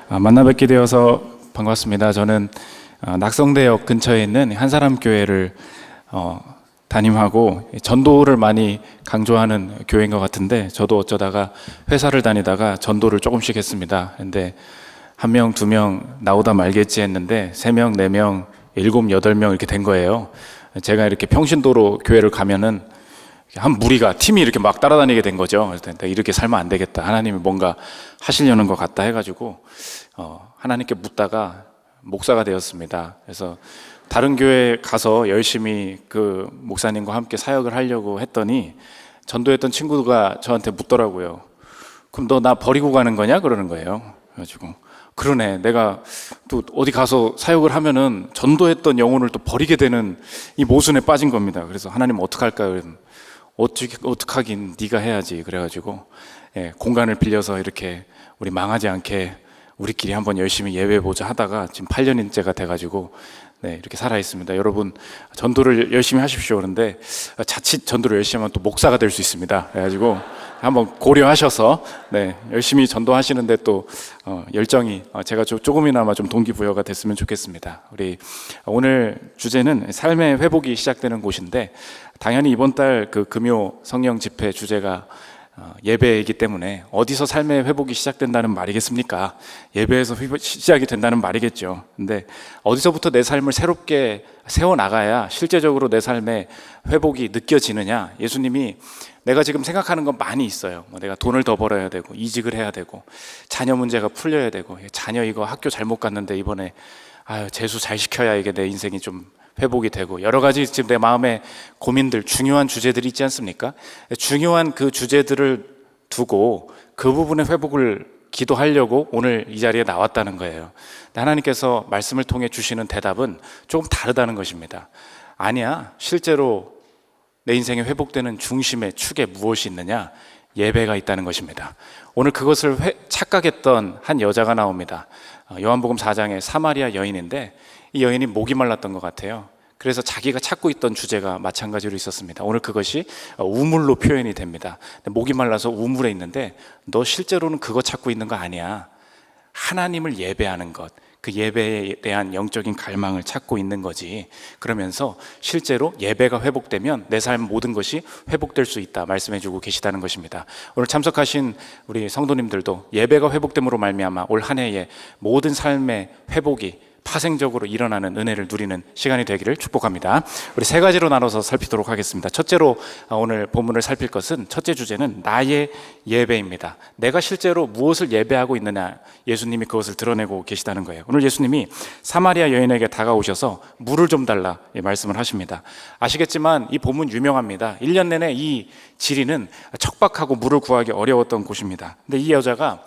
만나 뵙게 되어서 반갑습니다. 저는 낙성대역 근처에 있는 한사람교회를 담임하고 전도를 많이 강조하는 교회인 것 같은데, 저도 어쩌다가 회사를 다니다가 전도를 조금씩 했습니다. 근데 1명, 2명 나오다 말겠지 했는데 3명, 4명, 7, 8명 이렇게 된 거예요. 제가 이렇게 평신도로 교회를 가면은 한 무리가, 팀이 이렇게 막 따라다니게 된 거죠. 그래서 내가 이렇게 살면 안 되겠다, 하나님이 뭔가 하시려는 것 같다 해가지고 하나님께 묻다가 목사가 되었습니다. 그래서 다른 교회 가서 열심히 그 목사님과 함께 사역을 하려고 했더니 전도했던 친구가 저한테 묻더라고요. 그럼 너 나 버리고 가는 거냐? 그러는 거예요. 그래가지고 그러네, 내가 또 어디 가서 사역을 하면은 전도했던 영혼을 또 버리게 되는 이 모순에 빠진 겁니다. 그래서 하나님 어떡할까요? 어떡하긴 네가 해야지. 그래가지고 공간을 빌려서 이렇게 우리 망하지 않게 우리끼리 한번 열심히 예배해보자 하다가 지금 8년째가 돼가지고 이렇게 살아있습니다. 여러분, 전도를 열심히 하십시오. 그런데 자칫 전도를 열심히 하면 또 목사가 될 수 있습니다. 그래가지고 한번 고려하셔서 열심히 전도하시는데 또 열정이 제가 조금이나마 좀 동기부여가 됐으면 좋겠습니다. 우리 오늘 주제는 삶의 회복이 시작되는 곳인데, 당연히 이번 달 그 금요 성령 집회 주제가 예배이기 때문에 어디서 삶의 회복이 시작된다는 말이겠습니까? 예배에서 시작이 된다는 말이겠죠. 근데 어디서부터 내 삶을 새롭게 세워나가야 실제적으로 내 삶의 회복이 느껴지느냐? 예수님이 내가 지금 생각하는 건 많이 있어요. 내가 돈을 더 벌어야 되고, 이직을 해야 되고, 자녀 문제가 풀려야 되고, 자녀 이거 학교 잘못 갔는데 이번에 재수 잘 시켜야 이게 내 인생이 좀 회복이 되고, 여러 가지 지금 내 마음에 고민들, 중요한 주제들이 있지 않습니까? 중요한 그 주제들을 두고 그 부분의 회복을 기도하려고 오늘 이 자리에 나왔다는 거예요. 하나님께서 말씀을 통해 주시는 대답은 조금 다르다는 것입니다. 아니야, 실제로 내 인생에 회복되는 중심의 축에 무엇이 있느냐? 예배가 있다는 것입니다. 오늘 그것을 착각했던 한 여자가 나옵니다. 요한복음 4장의 사마리아 여인인데, 이 여인이 목이 말랐던 것 같아요. 그래서 자기가 찾고 있던 주제가 마찬가지로 있었습니다. 오늘 그것이 우물로 표현이 됩니다. 목이 말라서 우물에 있는데, 너 실제로는 그거 찾고 있는 거 아니야. 하나님을 예배하는 것, 그 예배에 대한 영적인 갈망을 찾고 있는 거지. 그러면서 실제로 예배가 회복되면 내 삶 모든 것이 회복될 수 있다 말씀해 주고 계시다는 것입니다. 오늘 참석하신 우리 성도님들도 예배가 회복됨으로 말미암아 올 한 해의 모든 삶의 회복이 파생적으로 일어나는 은혜를 누리는 시간이 되기를 축복합니다. 우리 세 가지로 나눠서 살피도록 하겠습니다. 첫째로 오늘 본문을 살필 것은, 첫째 주제는 나의 예배입니다. 내가 실제로 무엇을 예배하고 있느냐, 예수님이 그것을 드러내고 계시다는 거예요. 오늘 예수님이 사마리아 여인에게 다가오셔서 물을 좀 달라 말씀을 하십니다. 아시겠지만 이 본문 유명합니다. 1년 내내 이 지리는 척박하고 물을 구하기 어려웠던 곳입니다. 근데 이 여자가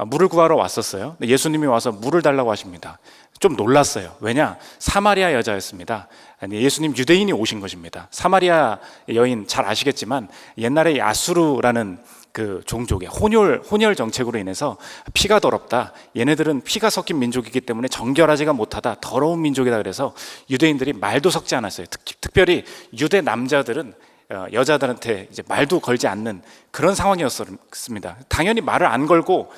물을 구하러 왔었어요. 예수님이 와서 물을 달라고 하십니다. 좀 놀랐어요. 왜냐? 사마리아 여자였습니다. 예수님 유대인이 오신 것입니다. 사마리아 여인 잘 아시겠지만 옛날에 야수르라는 그 종족의 혼혈 정책으로 인해서 피가 더럽다, 얘네들은 피가 섞인 민족이기 때문에 정결하지가 못하다, 더러운 민족이다, 그래서 유대인들이 말도 섞지 않았어요. 특별히 유대 남자들은 여자들한테 이제 말도 걸지 않는 그런 상황이었습니다. 당연히 말을 안 걸고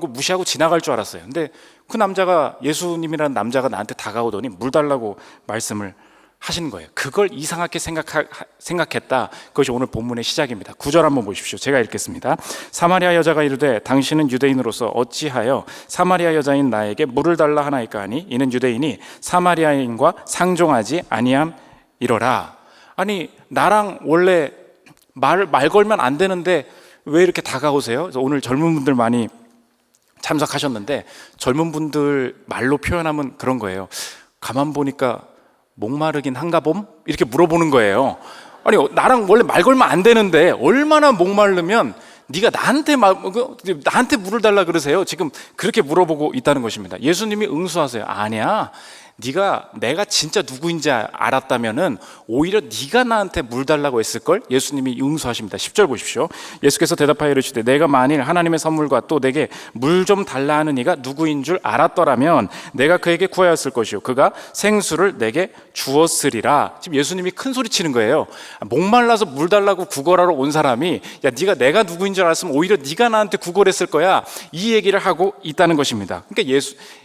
무시하고 지나갈 줄 알았어요. 근데 그 남자가, 예수님이라는 남자가 나한테 다가오더니 물 달라고 말씀을 하시는 거예요. 그걸 이상하게 생각했다. 그것이 오늘 본문의 시작입니다. 9절 한번 보십시오. 제가 읽겠습니다. 사마리아 여자가 이르되 당신은 유대인으로서 어찌하여 사마리아 여자인 나에게 물을 달라 하나이까 하니, 이는 유대인이 사마리아인과 상종하지 아니함이로라. 아니, 나랑 원래 말 걸면 안 되는데 왜 이렇게 다가오세요? 그래서 오늘 젊은 분들 많이 참석하셨는데, 젊은 분들 말로 표현하면 그런 거예요. 가만 보니까 목마르긴 한가 봄? 이렇게 물어보는 거예요. 아니, 나랑 원래 말 걸면 안 되는데 얼마나 목마르면 네가 나한테 물을 달라 그러세요? 지금 그렇게 물어보고 있다는 것입니다. 예수님이 응수하세요. 아니야, 네가 내가 진짜 누구인지 알았다면은 오히려 네가 나한테 물 달라고 했을 걸. 예수님이 응수하십니다. 10절 보십시오. 예수께서 대답하여 이르시되 내가 만일 하나님의 선물과 또 내게 물 좀 달라 하는 이가 누구인 줄 알았더라면 내가 그에게 구하였을 것이요 그가 생수를 내게 주었으리라. 지금 예수님이 큰 소리 치는 거예요. 목말라서 물 달라고 구걸하러 온 사람이 야 네가 내가 누구인 줄 알았으면 오히려 네가 나한테 구걸했을 거야, 이 얘기를 하고 있다는 것입니다. 그러니까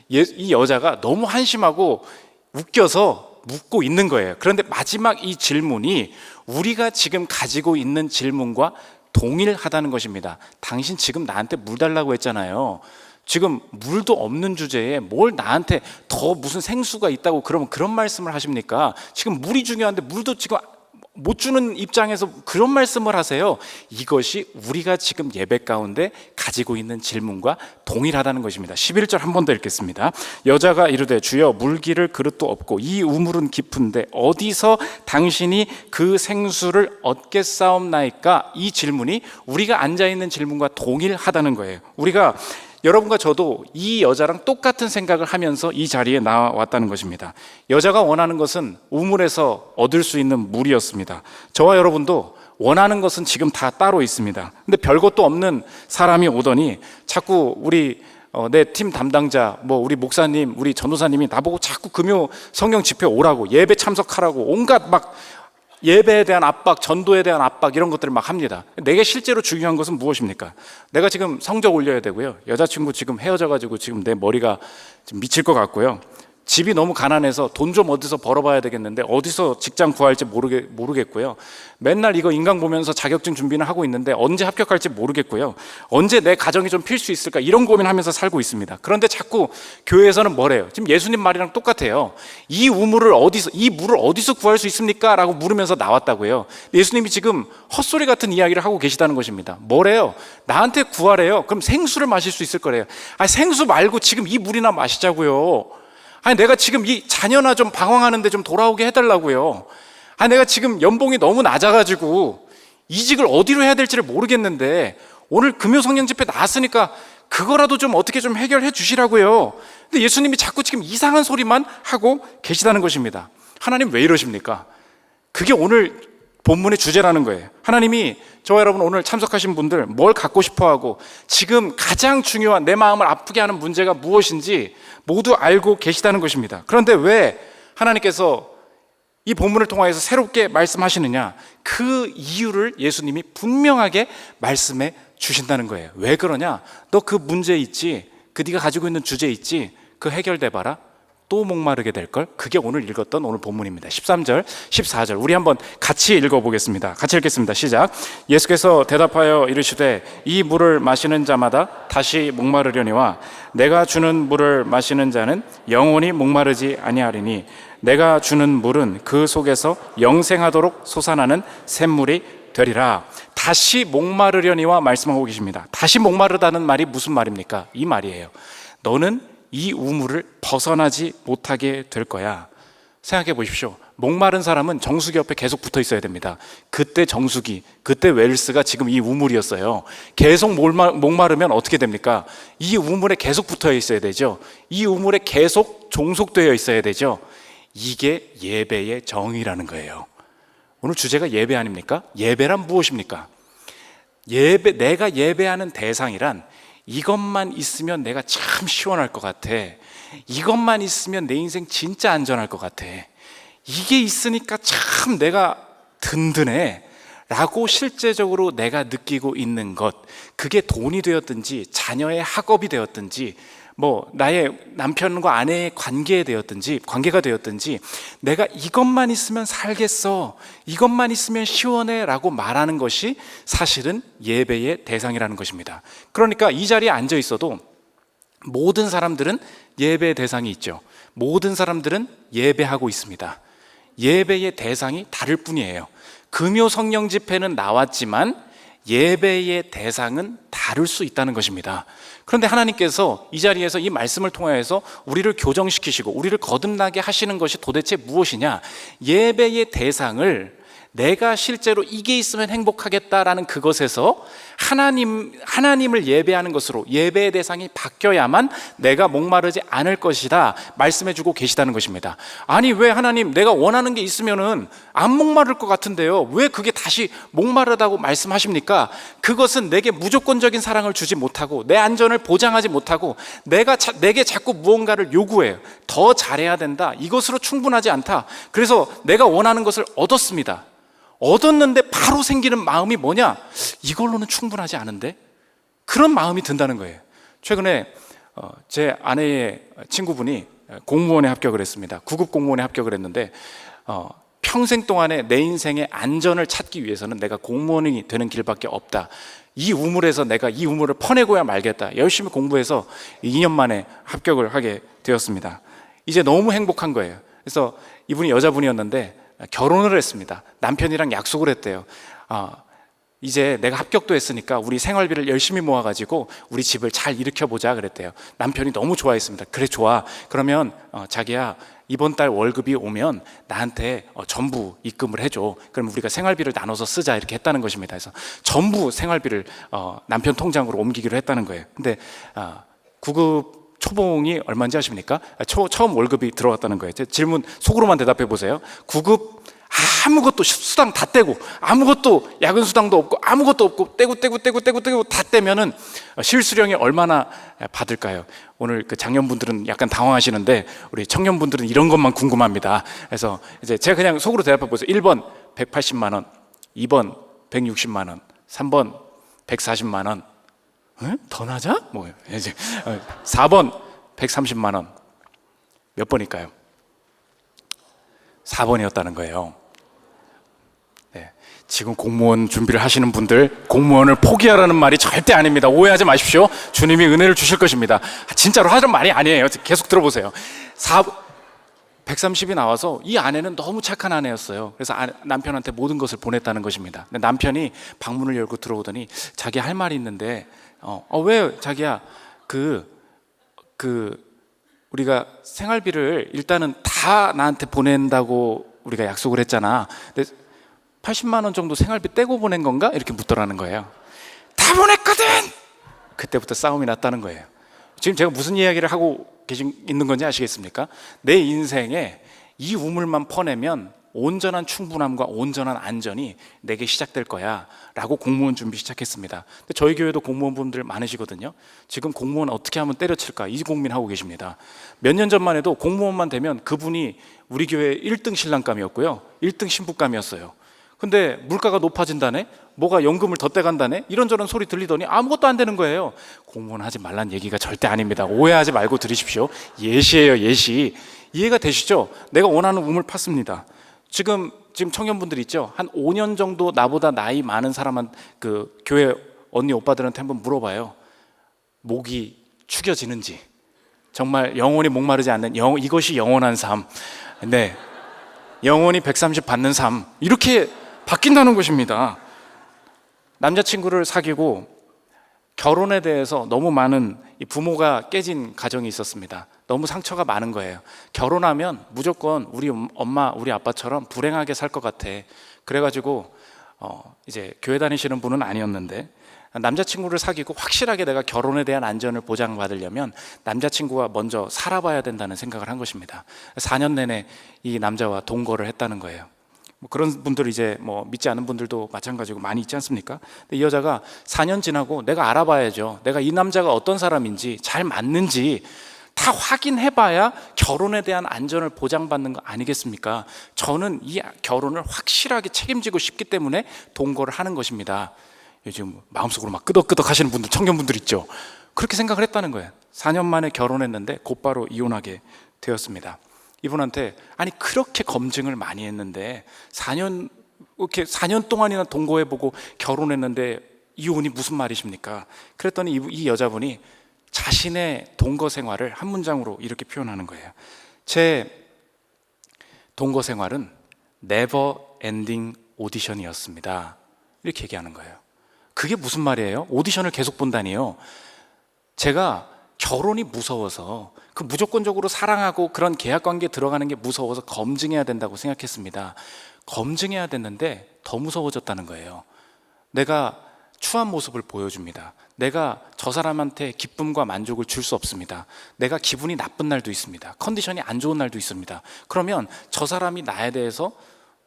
이 여자가 너무 한심하고 웃겨서 묻고 있는 거예요. 그런데 마지막 이 질문이 우리가 지금 가지고 있는 질문과 동일하다는 것입니다. 당신 지금 나한테 물 달라고 했잖아요. 지금 물도 없는 주제에 뭘 나한테 더 무슨 생수가 있다고 그러면 그런 말씀을 하십니까? 지금 물이 중요한데 물도 지금 못 주는 입장에서 그런 말씀을 하세요. 이것이 우리가 지금 예배 가운데 가지고 있는 질문과 동일하다는 것입니다. 11절 한 번 더 읽겠습니다. 여자가 이르되 주여 물기를 그릇도 없고 이 우물은 깊은데 어디서 당신이 그 생수를 얻겠사옵나이까? 이 질문이 우리가 앉아있는 질문과 동일하다는 거예요. 우리가 여러분과 저도 이 여자랑 똑같은 생각을 하면서 이 자리에 나왔다는 것입니다. 여자가 원하는 것은 우물에서 얻을 수 있는 물이었습니다. 저와 여러분도 원하는 것은 지금 다 따로 있습니다. 근데 별것도 없는 사람이 오더니 자꾸 우리 내 팀 담당자, 우리 목사님, 우리 전도사님이 나보고 자꾸 금요 성경 집회 오라고, 예배 참석하라고 온갖 막 예배에 대한 압박, 전도에 대한 압박, 이런 것들을 막 합니다. 내게 실제로 중요한 것은 무엇입니까? 내가 지금 성적 올려야 되고요, 여자친구 지금 헤어져가지고 지금 내 머리가 지금 미칠 것 같고요, 집이 너무 가난해서 돈 좀 어디서 벌어봐야 되겠는데 어디서 직장 구할지 모르겠고요, 맨날 이거 인강 보면서 자격증 준비는 하고 있는데 언제 합격할지 모르겠고요, 언제 내 가정이 좀 필 수 있을까, 이런 고민하면서 살고 있습니다. 그런데 자꾸 교회에서는 뭐래요? 지금 예수님 말이랑 똑같아요. 이 물을 어디서 구할 수 있습니까? 라고 물으면서 나왔다고요. 예수님이 지금 헛소리 같은 이야기를 하고 계시다는 것입니다. 뭐래요? 나한테 구하래요. 그럼 생수를 마실 수 있을 거래요. 생수 말고 지금 이 물이나 마시자고요. 내가 지금 이 자녀나 좀 방황하는데 좀 돌아오게 해달라고요. 내가 지금 연봉이 너무 낮아가지고 이직을 어디로 해야 될지를 모르겠는데 오늘 금요 성령 집회 나왔으니까 그거라도 좀 어떻게 좀 해결해 주시라고요. 근데 예수님이 자꾸 지금 이상한 소리만 하고 계시다는 것입니다. 하나님 왜 이러십니까? 그게 오늘 본문의 주제라는 거예요. 하나님이 저와 여러분 오늘 참석하신 분들 뭘 갖고 싶어하고 지금 가장 중요한 내 마음을 아프게 하는 문제가 무엇인지 모두 알고 계시다는 것입니다. 그런데 왜 하나님께서 이 본문을 통하여서 새롭게 말씀하시느냐? 그 이유를 예수님이 분명하게 말씀해 주신다는 거예요. 왜 그러냐? 너 그 문제 있지? 그 네가 가지고 있는 주제 있지? 그 해결돼 봐라. 또 목마르게 될걸? 그게 오늘 읽었던 오늘 본문입니다. 13절, 14절 우리 한번 같이 읽어보겠습니다. 같이 읽겠습니다. 시작. 예수께서 대답하여 이르시되 이 물을 마시는 자마다 다시 목마르려니와 내가 주는 물을 마시는 자는 영원히 목마르지 아니하리니 내가 주는 물은 그 속에서 영생하도록 솟아나는 샘물이 되리라. 다시 목마르려니와 말씀하고 계십니다. 다시 목마르다는 말이 무슨 말입니까? 이 말이에요. 너는 이 우물을 벗어나지 못하게 될 거야. 생각해 보십시오. 목마른 사람은 정수기 옆에 계속 붙어 있어야 됩니다. 그때 정수기, 그때 웰스가 지금 이 우물이었어요. 계속 목마르면 어떻게 됩니까? 이 우물에 계속 붙어 있어야 되죠. 이 우물에 계속 종속되어 있어야 되죠. 이게 예배의 정의라는 거예요. 오늘 주제가 예배 아닙니까? 예배란 무엇입니까? 내가 예배하는 대상이란 이것만 있으면 내가 참 시원할 것 같아. 이것만 있으면 내 인생 진짜 안전할 것 같아. 이게 있으니까 참 내가 든든해 라고 실제적으로 내가 느끼고 있는 것, 그게 돈이 되었든지 자녀의 학업이 되었든지 나의 남편과 아내의 관계가 되었든지 내가 이것만 있으면 살겠어, 이것만 있으면 시원해 라고 말하는 것이 사실은 예배의 대상이라는 것입니다. 그러니까 이 자리에 앉아 있어도 모든 사람들은 예배의 대상이 있죠. 모든 사람들은 예배하고 있습니다. 예배의 대상이 다를 뿐이에요. 금요 성령 집회는 나왔지만 예배의 대상은 다를 수 있다는 것입니다. 그런데 하나님께서 이 자리에서 이 말씀을 통하여서 우리를 교정시키시고 우리를 거듭나게 하시는 것이 도대체 무엇이냐? 예배의 대상을 내가 실제로 이게 있으면 행복하겠다라는 그것에서 하나님을 예배하는 것으로 예배의 대상이 바뀌어야만 내가 목마르지 않을 것이다 말씀해 주고 계시다는 것입니다. 아니, 왜 하나님, 내가 원하는 게 있으면은 안 목마를 것 같은데요, 왜 그게 다시 목마르다고 말씀하십니까? 그것은 내게 무조건적인 사랑을 주지 못하고 내 안전을 보장하지 못하고 내게 자꾸 무언가를 요구해요. 더 잘해야 된다, 이것으로 충분하지 않다. 그래서 내가 원하는 것을 얻었습니다. 얻었는데 바로 생기는 마음이 뭐냐? 이걸로는 충분하지 않은데? 그런 마음이 든다는 거예요. 최근에 제 아내의 친구분이 공무원에 합격을 했습니다. 9급 공무원에 합격을 했는데 평생 동안에 내 인생의 안전을 찾기 위해서는 내가 공무원이 되는 길밖에 없다, 이 우물에서 내가 이 우물을 퍼내고야 말겠다, 열심히 공부해서 2년 만에 합격을 하게 되었습니다. 이제 너무 행복한 거예요. 그래서 이분이 여자분이었는데 결혼을 했습니다. 남편이랑 약속을 했대요. 이제 내가 합격도 했으니까 우리 생활비를 열심히 모아가지고 우리 집을 잘 일으켜보자 그랬대요. 남편이 너무 좋아했습니다. 그래, 좋아. 그러면 자기야, 이번 달 월급이 오면 나한테 전부 입금을 해줘. 그럼 우리가 생활비를 나눠서 쓰자, 이렇게 했다는 것입니다. 그래서 전부 생활비를 남편 통장으로 옮기기로 했다는 거예요. 근데 9급 초봉이 얼마인지 아십니까? 처음 월급이 들어왔다는 거예요. 제 질문 속으로만 대답해 보세요. 9급 아무것도, 수당 다 떼고, 아무것도, 야근 수당도 없고 아무것도 없고 떼고 다 떼면은 실수령이 얼마나 받을까요? 오늘 그 장년분들은 약간 당황하시는데 우리 청년분들은 이런 것만 궁금합니다. 그래서 이제 제가 그냥 속으로 대답해 보세요. 1번 180만 원, 2번 160만 원, 3번 140만 원. 더 낮아? 뭐 이제 4번 130만 원. 몇 번일까요? 4번이었다는 거예요. 네. 지금 공무원 준비를 하시는 분들, 공무원을 포기하라는 말이 절대 아닙니다. 오해하지 마십시오. 주님이 은혜를 주실 것입니다. 진짜로 하는 말이 아니에요. 계속 들어보세요. 130이 나와서 이 아내는 너무 착한 아내였어요. 그래서 남편한테 모든 것을 보냈다는 것입니다. 근데 남편이 방문을 열고 들어오더니 자기 할 말이 있는데 왜 자기야, 우리가 생활비를 일단은 다 나한테 보낸다고 우리가 약속을 했잖아. 근데 80만 원 정도 생활비 떼고 보낸 건가? 이렇게 묻더라는 거예요. 다 보냈거든! 그때부터 싸움이 났다는 거예요. 지금 제가 무슨 이야기를 하고 있는 건지 아시겠습니까? 내 인생에 이 우물만 퍼내면 온전한 충분함과 온전한 안전이 내게 시작될 거야 라고 공무원 준비 시작했습니다. 근데 저희 교회도 공무원분들 많으시거든요. 지금 공무원 어떻게 하면 때려칠까 이 고민하고 계십니다. 몇 년 전만 해도 공무원만 되면 그분이 우리 교회 1등 신랑감이었고요, 1등 신부감이었어요. 근데 물가가 높아진다네, 뭐가 연금을 더 떼간다네, 이런저런 소리 들리더니 아무것도 안 되는 거예요. 공무원 하지 말란 얘기가 절대 아닙니다. 오해하지 말고 들으십시오. 예시예요, 예시. 이해가 되시죠? 내가 원하는 우물 팠습니다. 지금 청년분들 있죠? 한 5년 정도 나보다 나이 많은 사람한 그 교회 언니 오빠들한테 한번 물어봐요. 목이 축여지는지, 정말 영원히 목마르지 않는 이것이 영원한 삶, 네, 영원히 130 받는 삶, 이렇게 바뀐다는 것입니다. 남자친구를 사귀고 결혼에 대해서 너무 많은 부모가 깨진 가정이 있었습니다. 너무 상처가 많은 거예요. 결혼하면 무조건 우리 엄마, 우리 아빠처럼 불행하게 살 것 같아. 그래가지고 이제 교회 다니시는 분은 아니었는데 남자친구를 사귀고 확실하게 내가 결혼에 대한 안전을 보장받으려면 남자친구가 먼저 살아봐야 된다는 생각을 한 것입니다. 4년 내내 이 남자와 동거를 했다는 거예요. 그런 분들 이제 믿지 않는 분들도 마찬가지고 많이 있지 않습니까? 근데 이 여자가 4년 지나고 내가 알아봐야죠. 내가 이 남자가 어떤 사람인지, 잘 맞는지 다 확인해봐야 결혼에 대한 안전을 보장받는 거 아니겠습니까? 저는 이 결혼을 확실하게 책임지고 싶기 때문에 동거를 하는 것입니다. 요즘 마음속으로 막 끄덕끄덕 하시는 분들, 청년분들 있죠? 그렇게 생각을 했다는 거예요. 4년 만에 결혼했는데 곧바로 이혼하게 되었습니다. 이분한테 아니 그렇게 검증을 많이 했는데 4년 동안이나 동거해보고 결혼했는데 이혼이 무슨 말이십니까? 그랬더니 이 여자분이 자신의 동거 생활을 한 문장으로 이렇게 표현하는 거예요. 제 동거 생활은 never ending 오디션이었습니다. 이렇게 얘기하는 거예요. 그게 무슨 말이에요? 오디션을 계속 본다니요. 제가 결혼이 무서워서, 그 무조건적으로 사랑하고 그런 계약관계에 들어가는 게 무서워서 검증해야 된다고 생각했습니다. 검증해야 됐는데 더 무서워졌다는 거예요. 내가 추한 모습을 보여줍니다. 내가 저 사람한테 기쁨과 만족을 줄 수 없습니다. 내가 기분이 나쁜 날도 있습니다. 컨디션이 안 좋은 날도 있습니다. 그러면 저 사람이 나에 대해서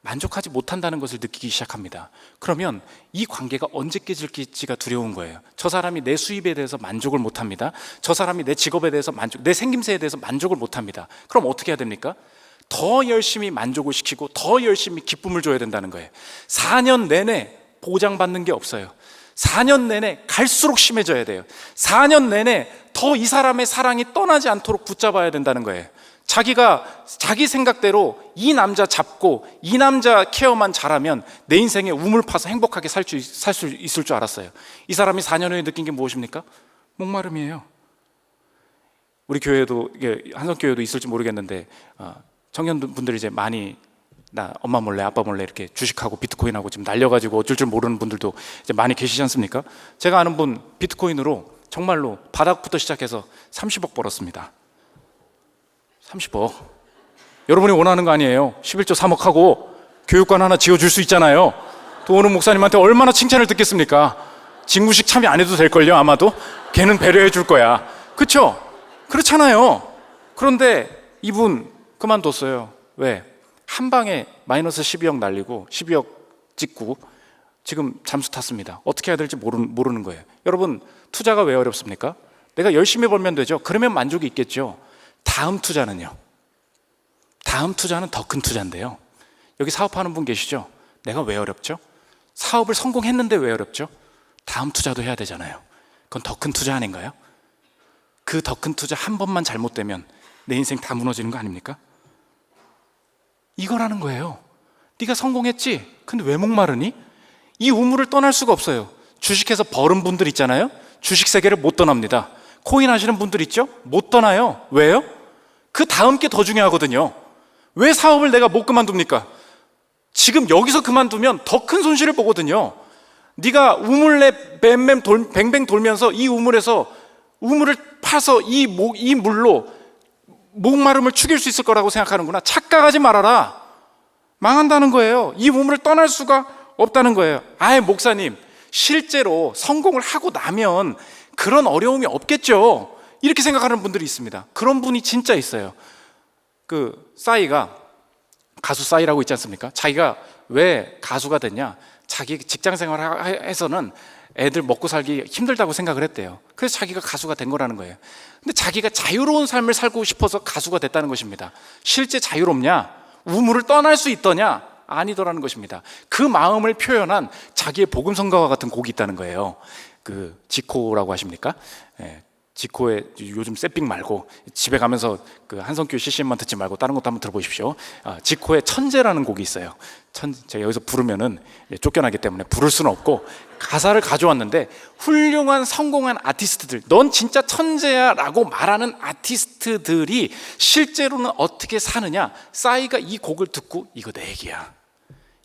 만족하지 못한다는 것을 느끼기 시작합니다. 그러면 이 관계가 언제 깨질지가 두려운 거예요. 저 사람이 내 수입에 대해서 만족을 못합니다. 저 사람이 내 직업에 대해서 내 생김새에 대해서 만족을 못합니다. 그럼 어떻게 해야 됩니까? 더 열심히 만족을 시키고 더 열심히 기쁨을 줘야 된다는 거예요. 4년 내내 보장받는 게 없어요. 4년 내내 갈수록 심해져야 돼요. 4년 내내 더 이 사람의 사랑이 떠나지 않도록 붙잡아야 된다는 거예요. 자기가 자기 생각대로 이 남자 잡고 이 남자 케어만 잘하면 내 인생에 우물 파서 행복하게 살 수 있을 줄 알았어요. 이 사람이 4년 후에 느낀 게 무엇입니까? 목마름이에요. 우리 교회도, 한성교회도 있을지 모르겠는데 청년분들이 이제 많이 나 엄마 몰래 아빠 몰래 이렇게 주식하고 비트코인하고 지금 날려가지고 어쩔 줄 모르는 분들도 이제 많이 계시지 않습니까? 제가 아는 분 비트코인으로 정말로 바닥부터 시작해서 30억 벌었습니다. 30억. 여러분이 원하는 거 아니에요. 11조 3억 하고 교육관 하나 지어줄 수 있잖아요. 또 오는 목사님한테 얼마나 칭찬을 듣겠습니까? 진구식 참여 안 해도 될걸요 아마도? 걔는 배려해 줄 거야. 그렇죠? 그렇잖아요. 그런데 이분 그만뒀어요. 왜? 한 방에 마이너스 12억 날리고 12억 찍고 지금 잠수 탔습니다. 어떻게 해야 될지 모르는 거예요. 여러분, 투자가 왜 어렵습니까? 내가 열심히 벌면 되죠. 그러면 만족이 있겠죠. 다음 투자는요. 다음 투자는 더 큰 투자인데요. 여기 사업하는 분 계시죠? 내가 왜 어렵죠? 사업을 성공했는데 왜 어렵죠? 다음 투자도 해야 되잖아요. 그건 더 큰 투자 아닌가요? 그 더 큰 투자 한 번만 잘못되면 내 인생 다 무너지는 거 아닙니까? 이거라는 거예요. 네가 성공했지? 근데 왜 목마르니? 이 우물을 떠날 수가 없어요. 주식해서 벌은 분들 있잖아요. 주식 세계를 못 떠납니다. 코인 하시는 분들 있죠? 못 떠나요. 왜요? 그 다음 게 더 중요하거든요. 왜 사업을 내가 못 그만둡니까? 지금 여기서 그만두면 더 큰 손실을 보거든요. 네가 우물에 뱅뱅 돌면서 이 우물에서 우물을 파서 이 물로 목마름을 죽일 수 있을 거라고 생각하는구나. 착각하지 말아라. 망한다는 거예요. 이 우물을 떠날 수가 없다는 거예요. 아예 목사님, 실제로 성공을 하고 나면 그런 어려움이 없겠죠. 이렇게 생각하는 분들이 있습니다. 그런 분이 진짜 있어요. 그 싸이가, 가수 싸이라고 있지 않습니까? 자기가 왜 가수가 됐냐? 자기 직장 생활해서는 애들 먹고 살기 힘들다고 생각을 했대요. 그래서 자기가 가수가 된 거라는 거예요. 근데 자기가 자유로운 삶을 살고 싶어서 가수가 됐다는 것입니다. 실제 자유롭냐? 우물을 떠날 수 있더냐? 아니더라는 것입니다. 그 마음을 표현한 자기의 복음성가와 같은 곡이 있다는 거예요. 그 지코라고 하십니까? 예, 지코의 요즘 세핑 말고 집에 가면서 그 한성교회 CCM만 듣지 말고 다른 것도 한번 들어보십시오. 지코의 천재라는 곡이 있어요. 제가 여기서 부르면은 쫓겨나기 때문에 부를 수는 없고 가사를 가져왔는데, 훌륭한 성공한 아티스트들, 넌 진짜 천재야 라고 말하는 아티스트들이 실제로는 어떻게 사느냐. 싸이가 이 곡을 듣고 이거 내 얘기야,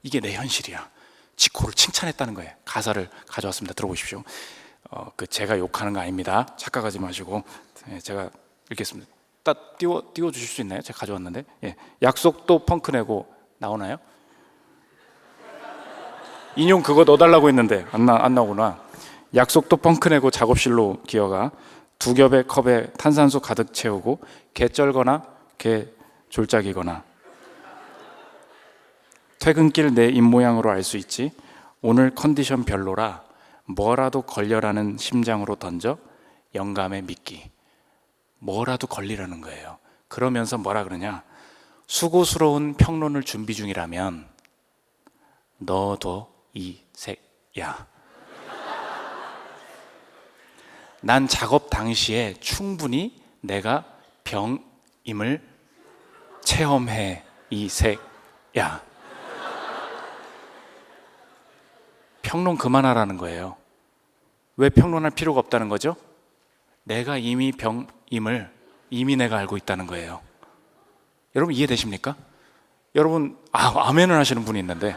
이게 내 현실이야, 지코를 칭찬했다는 거예요. 가사를 가져왔습니다. 들어보십시오. 제가 욕하는 거 아닙니다. 착각하지 마시고. 제가 읽겠습니다. 딱 띄워 주실 수 있나요? 제가 가져왔는데. 약속도 펑크 내고 나오나요? 인용 그거 넣어달라고 했는데 안 나오구나. 약속도 펑크 내고 작업실로 기어가 두 겹의 컵에 탄산수 가득 채우고 개 쩔거나 개 졸작이거나 퇴근길 내 입모양으로 알 수 있지. 오늘 컨디션 별로라 뭐라도 걸려라는 심장으로 던져 영감에 믿기. 뭐라도 걸리라는 거예요. 그러면서 뭐라 그러냐, 수고스러운 평론을 준비 중이라면 너도 이 새야, 난 작업 당시에 충분히 내가 병임을 체험해 이 새야. 평론 그만하라는 거예요. 왜 평론할 필요가 없다는 거죠? 내가 이미 병임을 이미 내가 알고 있다는 거예요. 여러분 이해되십니까? 여러분 아멘을 하시는 분이 있는데,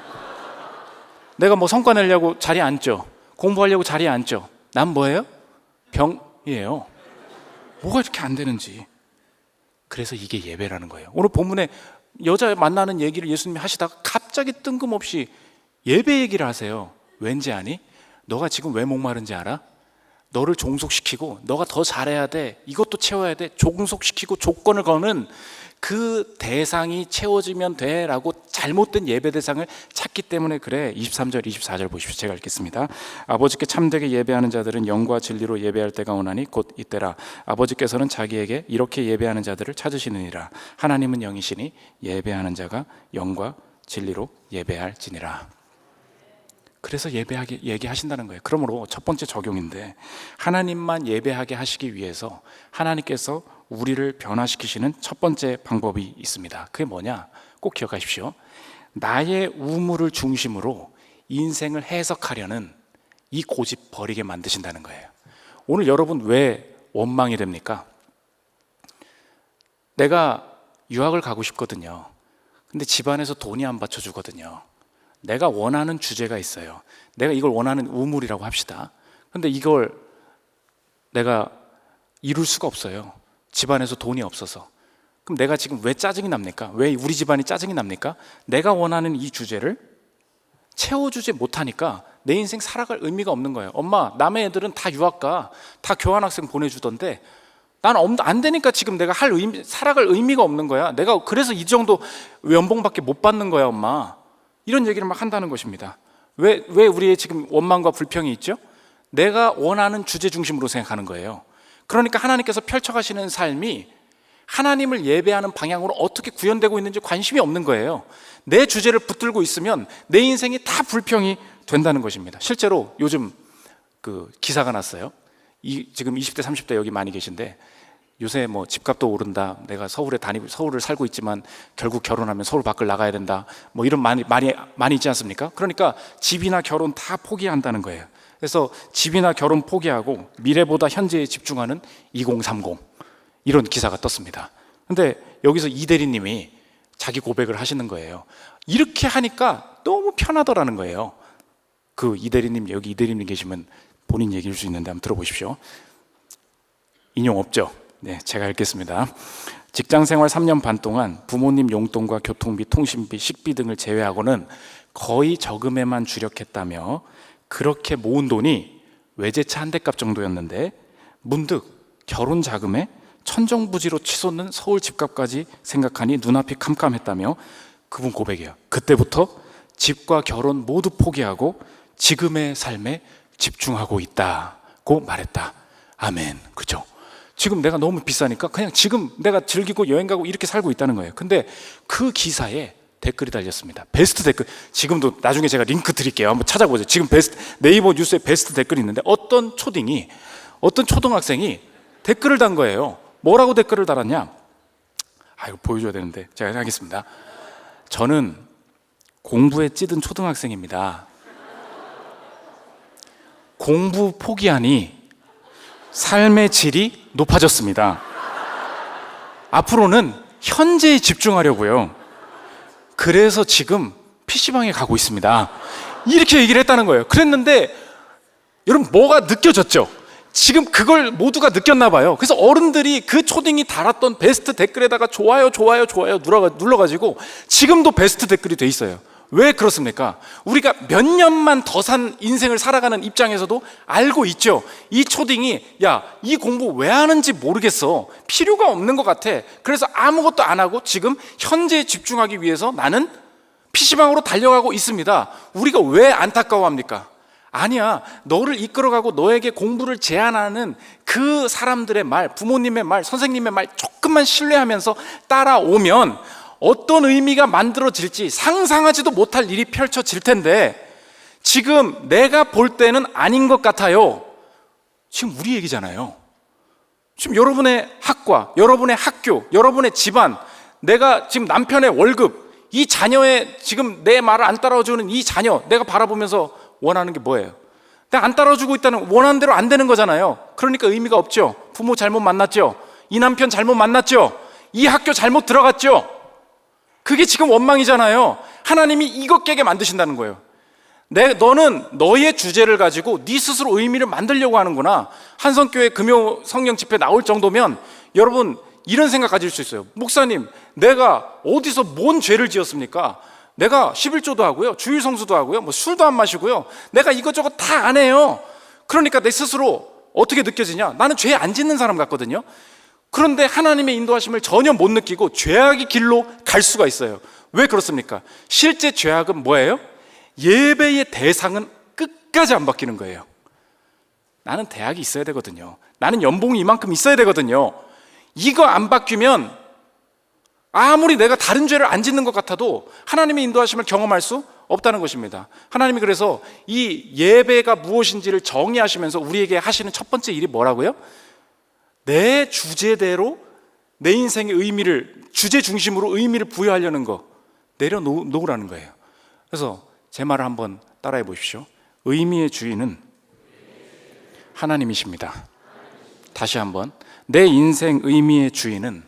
내가 뭐 성과 내려고 자리에 앉죠. 공부하려고 자리에 앉죠. 난 뭐예요? 병이에요. 뭐가 이렇게 안 되는지. 그래서 이게 예배라는 거예요. 오늘 본문에 여자 만나는 얘기를 예수님이 하시다가 갑자기 뜬금없이 예배 얘기를 하세요. 왠지 아니? 너가 지금 왜 목마른지 알아? 너를 종속시키고 너가 더 잘해야 돼, 이것도 채워야 돼, 종속시키고 조건을 거는 그 대상이 채워지면 돼 라고 잘못된 예배 대상을 찾기 때문에 그래. 23절 24절 보십시오. 제가 읽겠습니다. 아버지께 참되게 예배하는 자들은 영과 진리로 예배할 때가 오나니 곧 이때라. 아버지께서는 자기에게 이렇게 예배하는 자들을 찾으시느니라. 하나님은 영이시니 예배하는 자가 영과 진리로 예배할지니라. 그래서 예배하게 얘기하신다는 거예요. 그러므로 첫 번째 적용인데, 하나님만 예배하게 하시기 위해서 하나님께서 우리를 변화시키시는 첫 번째 방법이 있습니다. 그게 뭐냐? 꼭 기억하십시오. 나의 우물을 중심으로 인생을 해석하려는 이 고집 버리게 만드신다는 거예요. 오늘 여러분 왜 원망이 됩니까? 내가 유학을 가고 싶거든요. 근데 집안에서 돈이 안 받쳐주거든요. 내가 원하는 주제가 있어요. 내가 이걸 원하는 우물이라고 합시다. 근데 이걸 내가 이룰 수가 없어요. 집안에서 돈이 없어서. 그럼 내가 지금 왜 짜증이 납니까? 왜 우리 집안이 짜증이 납니까? 내가 원하는 이 주제를 채워주지 못하니까 내 인생 살아갈 의미가 없는 거예요. 엄마, 남의 애들은 다 유학 가, 다 교환학생 보내주던데 나는 안 되니까 지금 내가 살아갈 의미가 없는 거야. 내가 그래서 이 정도 연봉밖에 못 받는 거야, 엄마. 이런 얘기를 막 한다는 것입니다. 왜 우리의 지금 원망과 불평이 있죠? 내가 원하는 주제 중심으로 생각하는 거예요. 그러니까 하나님께서 펼쳐가시는 삶이 하나님을 예배하는 방향으로 어떻게 구현되고 있는지 관심이 없는 거예요. 내 주제를 붙들고 있으면 내 인생이 다 불평이 된다는 것입니다. 실제로 요즘 그 기사가 났어요. 지금 20대 30대 여기 많이 계신데, 요새 뭐 집값도 오른다, 내가 서울을 살고 있지만 결국 결혼하면 서울 밖을 나가야 된다, 뭐 이런 말이 많이 있지 않습니까? 그러니까 집이나 결혼 다 포기한다는 거예요. 그래서 집이나 결혼 포기하고 미래보다 현재에 집중하는 2030, 이런 기사가 떴습니다. 근데 여기서 이 대리님이 자기 고백을 하시는 거예요. 이렇게 하니까 너무 편하더라는 거예요. 그 이 대리님, 여기 이 대리님 계시면 본인 얘기일 수 있는데 한번 들어보십시오. 인용 없죠? 네, 제가 읽겠습니다. 직장생활 3년 반 동안 부모님 용돈과 교통비, 통신비, 식비 등을 제외하고는 거의 저금에만 주력했다며 그렇게 모은 돈이 외제차 한 대 값 정도였는데 문득 결혼 자금에 천정부지로 치솟는 서울 집값까지 생각하니 눈앞이 캄캄했다며 그분 고백이에요. 그때부터 집과 결혼 모두 포기하고 지금의 삶에 집중하고 있다고 말했다. 아멘. 그렇죠? 지금 내가 너무 비싸니까 그냥 지금 내가 즐기고 여행 가고 이렇게 살고 있다는 거예요. 근데 그 기사에 댓글이 달렸습니다. 베스트 댓글. 지금도 나중에 제가 링크 드릴게요. 한번 찾아보세요. 지금 네이버 뉴스에 베스트 댓글이 있는데 어떤 초등학생이 댓글을 단 거예요. 뭐라고 댓글을 달았냐? 이거 보여줘야 되는데 제가 하겠습니다. 저는 공부에 찌든 초등학생입니다. 공부 포기하니 삶의 질이 높아졌습니다. 앞으로는 현재에 집중하려고요. 그래서 지금 PC방에 가고 있습니다. 이렇게 얘기를 했다는 거예요. 그랬는데 여러분 뭐가 느껴졌죠? 지금 그걸 모두가 느꼈나 봐요. 그래서 어른들이 그 초딩이 달았던 베스트 댓글에다가 좋아요 눌러가지고 지금도 베스트 댓글이 돼 있어요. 왜 그렇습니까? 우리가 몇 년만 더 산 인생을 살아가는 입장에서도 알고 있죠. 이 초딩이 야, 이 공부 왜 하는지 모르겠어, 필요가 없는 것 같아, 그래서 아무것도 안 하고 지금 현재에 집중하기 위해서 나는 PC방으로 달려가고 있습니다. 우리가 왜 안타까워합니까? 아니야, 너를 이끌어가고 너에게 공부를 제안하는 그 사람들의 말, 부모님의 말, 선생님의 말 조금만 신뢰하면서 따라오면 어떤 의미가 만들어질지 상상하지도 못할 일이 펼쳐질 텐데 지금 내가 볼 때는 아닌 것 같아요. 지금 우리 얘기잖아요. 지금 여러분의 학과, 여러분의 학교, 여러분의 집안, 내가 지금 남편의 월급, 이 자녀의 지금 내 말을 안 따라주는 이 자녀, 내가 바라보면서 원하는 게 뭐예요? 내가 안 따라주고 있다는, 원하는 대로 안 되는 거잖아요. 그러니까 의미가 없죠. 부모 잘못 만났죠. 이 남편 잘못 만났죠. 이 학교 잘못 들어갔죠. 그게 지금 원망이잖아요. 하나님이 이것 깨게 만드신다는 거예요. 너는 너의 주제를 가지고 네 스스로 의미를 만들려고 하는구나. 한성교회 금요 성령 집회 나올 정도면 여러분 이런 생각 가질 수 있어요. 목사님, 내가 어디서 뭔 죄를 지었습니까? 내가 11조도 하고요, 주일 성수도 하고요, 뭐 술도 안 마시고요, 내가 이것저것 다 안 해요. 그러니까 내 스스로 어떻게 느껴지냐? 나는 죄 안 짓는 사람 같거든요. 그런데 하나님의 인도하심을 전혀 못 느끼고 죄악의 길로 갈 수가 있어요. 왜 그렇습니까? 실제 죄악은 뭐예요? 예배의 대상은 끝까지 안 바뀌는 거예요. 나는 대학이 있어야 되거든요. 나는 연봉이 이만큼 있어야 되거든요. 이거 안 바뀌면 아무리 내가 다른 죄를 안 짓는 것 같아도 하나님의 인도하심을 경험할 수 없다는 것입니다. 하나님이 그래서 이 예배가 무엇인지를 정의하시면서 우리에게 하시는 첫 번째 일이 뭐라고요? 내 주제대로 내 인생의 의미를, 주제 중심으로 의미를 부여하려는 거 내려놓으라는 거예요. 그래서 제 말을 한번 따라해 보십시오. 의미의 주인은 하나님이십니다. 다시 한번, 내 인생 의미의 주인은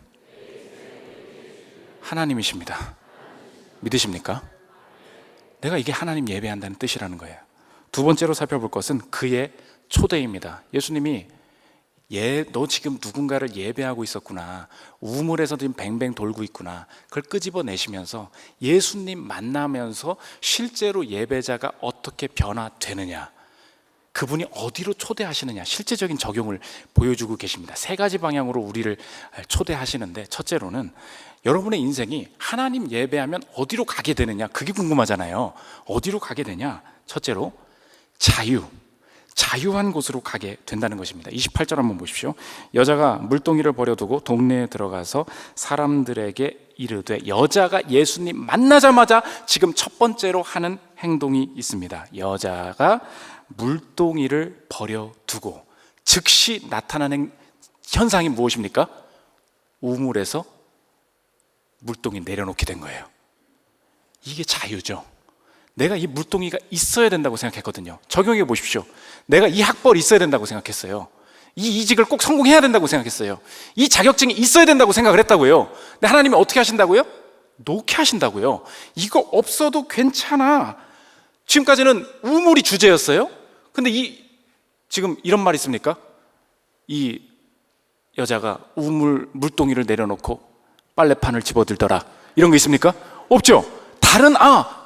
하나님이십니다. 믿으십니까? 내가 이게 하나님 예배한다는 뜻이라는 거예요. 두 번째로 살펴볼 것은 그의 초대입니다. 예수님이 너 지금 누군가를 예배하고 있었구나, 우물에서 지금 뱅뱅 돌고 있구나, 그걸 끄집어내시면서 예수님 만나면서 실제로 예배자가 어떻게 변화되느냐, 그분이 어디로 초대하시느냐, 실제적인 적용을 보여주고 계십니다. 세 가지 방향으로 우리를 초대하시는데, 첫째로는 여러분의 인생이 하나님 예배하면 어디로 가게 되느냐, 그게 궁금하잖아요. 어디로 가게 되냐? 첫째로 자유한 곳으로 가게 된다는 것입니다. 28절 한번 보십시오. 여자가 물동이를 버려두고 동네에 들어가서 사람들에게 이르되, 여자가 예수님 만나자마자 지금 첫 번째로 하는 행동이 있습니다. 여자가 물동이를 버려두고 즉시 나타나는 현상이 무엇입니까? 우물에서 물동이 내려놓게 된 거예요. 이게 자유죠. 내가 이 물동이가 있어야 된다고 생각했거든요. 적용해 보십시오. 내가 이 학벌이 있어야 된다고 생각했어요. 이 이직을 꼭 성공해야 된다고 생각했어요. 이 자격증이 있어야 된다고 생각을 했다고요. 근데 하나님이 어떻게 하신다고요? 놓게 하신다고요. 이거 없어도 괜찮아. 지금까지는 우물이 주제였어요. 근데 지금 이런 말 있습니까? 이 여자가 물동이를 내려놓고 빨래판을 집어들더라, 이런 거 있습니까? 없죠.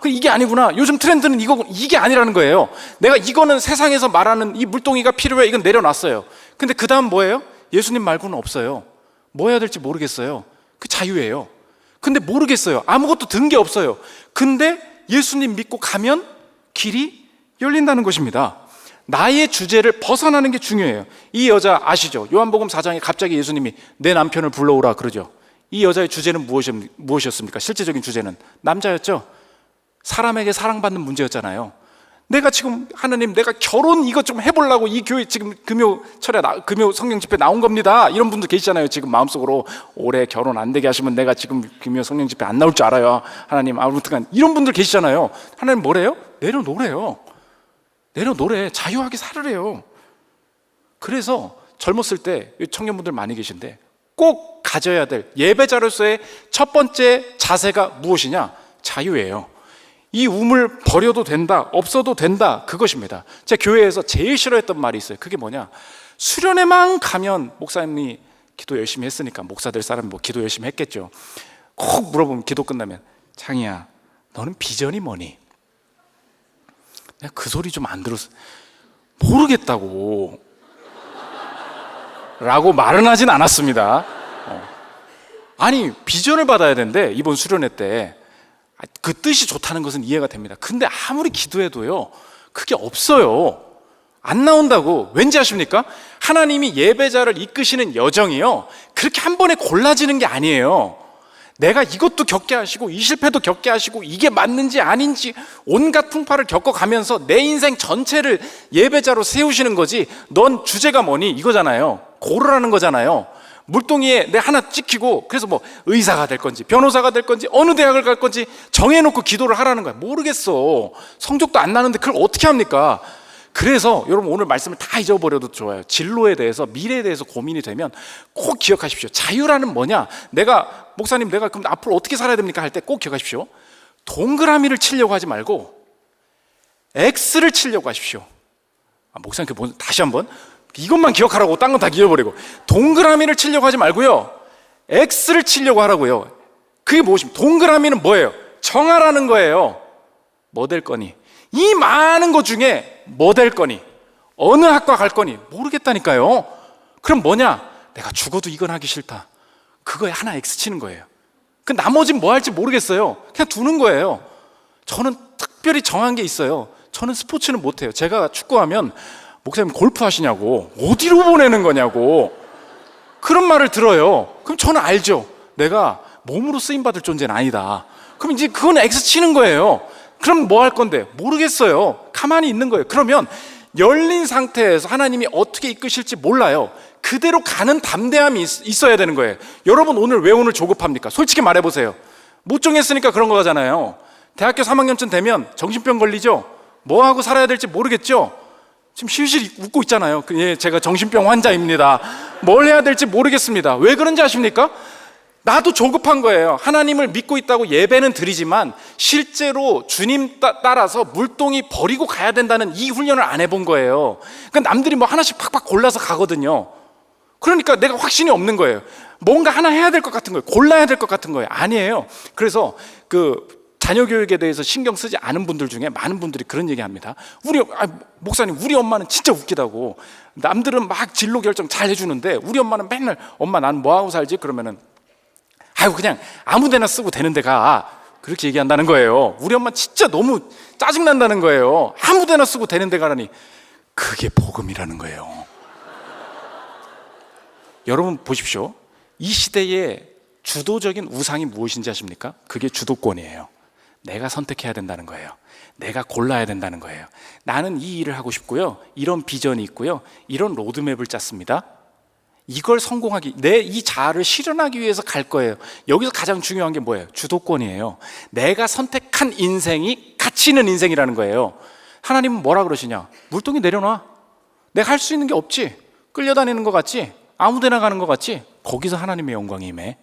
이게 아니구나, 요즘 트렌드는 이게 아니라는 거예요. 내가 이거는 세상에서 말하는 이 물동이가 필요해, 이건 내려놨어요. 근데 그 다음 뭐예요? 예수님 말고는 없어요. 뭐 해야 될지 모르겠어요. 그 자유예요. 근데 모르겠어요. 아무것도 든 게 없어요. 근데 예수님 믿고 가면 길이 열린다는 것입니다. 나의 주제를 벗어나는 게 중요해요. 이 여자 아시죠? 요한복음 4장에 갑자기 예수님이 내 남편을 불러오라 그러죠. 이 여자의 주제는 무엇이었습니까? 실제적인 주제는 남자였죠. 사람에게 사랑받는 문제였잖아요. 내가 지금 하나님, 내가 결혼 이것 좀 해보려고 이 교회 지금 금요 성령 집회 나온 겁니다, 이런 분들 계시잖아요. 지금 마음속으로 올해 결혼 안 되게 하시면 내가 지금 금요 성령 집회 안 나올 줄 알아요, 하나님. 아무튼 이런 분들 계시잖아요. 하나님 뭐래요? 내려놓으래요. 자유하게 살으래요. 그래서 젊었을 때 청년분들 많이 계신데 꼭 가져야 될 예배자로서의 첫 번째 자세가 무엇이냐? 자유예요. 이 우물 버려도 된다, 없어도 된다, 그것입니다. 제가 교회에서 제일 싫어했던 말이 있어요. 그게 뭐냐? 수련회만 가면, 목사님이 기도 열심히 했으니까 목사들 사람이 뭐 기도 열심히 했겠죠. 꼭 물어보면 기도 끝나면, 창희야, 너는 비전이 뭐니? 내가 그 소리 좀 안 들었어. 모르겠다고 라고 말은 하진 않았습니다. 아니, 비전을 받아야 되는데 이번 수련회 때 그 뜻이 좋다는 것은 이해가 됩니다. 근데 아무리 기도해도요, 그게 없어요. 안 나온다고. 왠지 아십니까? 하나님이 예배자를 이끄시는 여정이요, 그렇게 한 번에 골라지는 게 아니에요. 내가 이것도 겪게 하시고 이 실패도 겪게 하시고 이게 맞는지 아닌지 온갖 풍파를 겪어가면서 내 인생 전체를 예배자로 세우시는 거지, 넌 주제가 뭐니? 이거잖아요. 고르라는 거잖아요. 물동이에 내 하나 찍히고, 그래서 뭐 의사가 될 건지 변호사가 될 건지 어느 대학을 갈 건지 정해놓고 기도를 하라는 거야. 모르겠어. 성적도 안 나는데 그걸 어떻게 합니까? 그래서 여러분, 오늘 말씀을 다 잊어버려도 좋아요. 진로에 대해서, 미래에 대해서 고민이 되면 꼭 기억하십시오. 자유라는 뭐냐? 목사님 내가 그럼 앞으로 어떻게 살아야 됩니까? 할 때 꼭 기억하십시오. 동그라미를 치려고 하지 말고 X를 치려고 하십시오. 목사님 다시 한번 이것만 기억하라고, 딴 건 다 기억버리고. 동그라미를 치려고 하지 말고요, X를 치려고 하라고요. 그게 무엇입니까? 동그라미는 뭐예요? 정하라는 거예요. 뭐 될 거니? 이 많은 것 중에 뭐 될 거니? 어느 학과 갈 거니? 모르겠다니까요. 그럼 뭐냐? 내가 죽어도 이건 하기 싫다. 그거에 하나 X 치는 거예요. 그 나머지는 뭐 할지 모르겠어요. 그냥 두는 거예요. 저는 특별히 정한 게 있어요. 저는 스포츠는 못해요. 제가 축구하면 목사님 골프 하시냐고, 어디로 보내는 거냐고 그런 말을 들어요. 그럼 저는 알죠. 내가 몸으로 쓰임받을 존재는 아니다. 그럼 이제 그건 X 치는 거예요. 그럼 뭐 할 건데? 모르겠어요. 가만히 있는 거예요. 그러면 열린 상태에서 하나님이 어떻게 이끄실지 몰라요. 그대로 가는 담대함이 있어야 되는 거예요. 여러분 오늘 왜 오늘 조급합니까? 솔직히 말해보세요. 못 정했으니까 그런 거잖아요. 대학교 3학년쯤 되면 정신병 걸리죠? 뭐 하고 살아야 될지 모르겠죠? 지금 실실 웃고 있잖아요. 예, 제가 정신병 환자입니다. 뭘 해야 될지 모르겠습니다. 왜 그런지 아십니까? 나도 조급한 거예요. 하나님을 믿고 있다고 예배는 드리지만 실제로 주님 따라서 물동이 버리고 가야 된다는 이 훈련을 안 해본 거예요. 그러니까 남들이 뭐 하나씩 팍팍 골라서 가거든요. 그러니까 내가 확신이 없는 거예요. 뭔가 하나 해야 될 것 같은 거예요. 골라야 될 것 같은 거예요. 아니에요. 그래서 자녀 교육에 대해서 신경 쓰지 않은 분들 중에 많은 분들이 그런 얘기 합니다. 목사님, 우리 엄마는 진짜 웃기다고. 남들은 막 진로 결정 잘 해주는데 우리 엄마는 맨날, 엄마 난 뭐하고 살지? 그러면은 그냥 아무 데나 쓰고 되는 데 가. 그렇게 얘기한다는 거예요. 우리 엄마 진짜 너무 짜증난다는 거예요. 아무 데나 쓰고 되는 데 가라니. 그게 복음이라는 거예요. 여러분 보십시오. 이 시대의 주도적인 우상이 무엇인지 아십니까? 그게 주도권이에요. 내가 선택해야 된다는 거예요. 내가 골라야 된다는 거예요. 나는 이 일을 하고 싶고요, 이런 비전이 있고요, 이런 로드맵을 짰습니다. 이걸 성공하기, 내 이 자아를 실현하기 위해서 갈 거예요. 여기서 가장 중요한 게 뭐예요? 주도권이에요. 내가 선택한 인생이 가치 있는 인생이라는 거예요. 하나님은 뭐라 그러시냐? 물동이 내려놔. 내가 할 수 있는 게 없지? 끌려다니는 것 같지? 아무 데나 가는 것 같지? 거기서 하나님의 영광이 임해.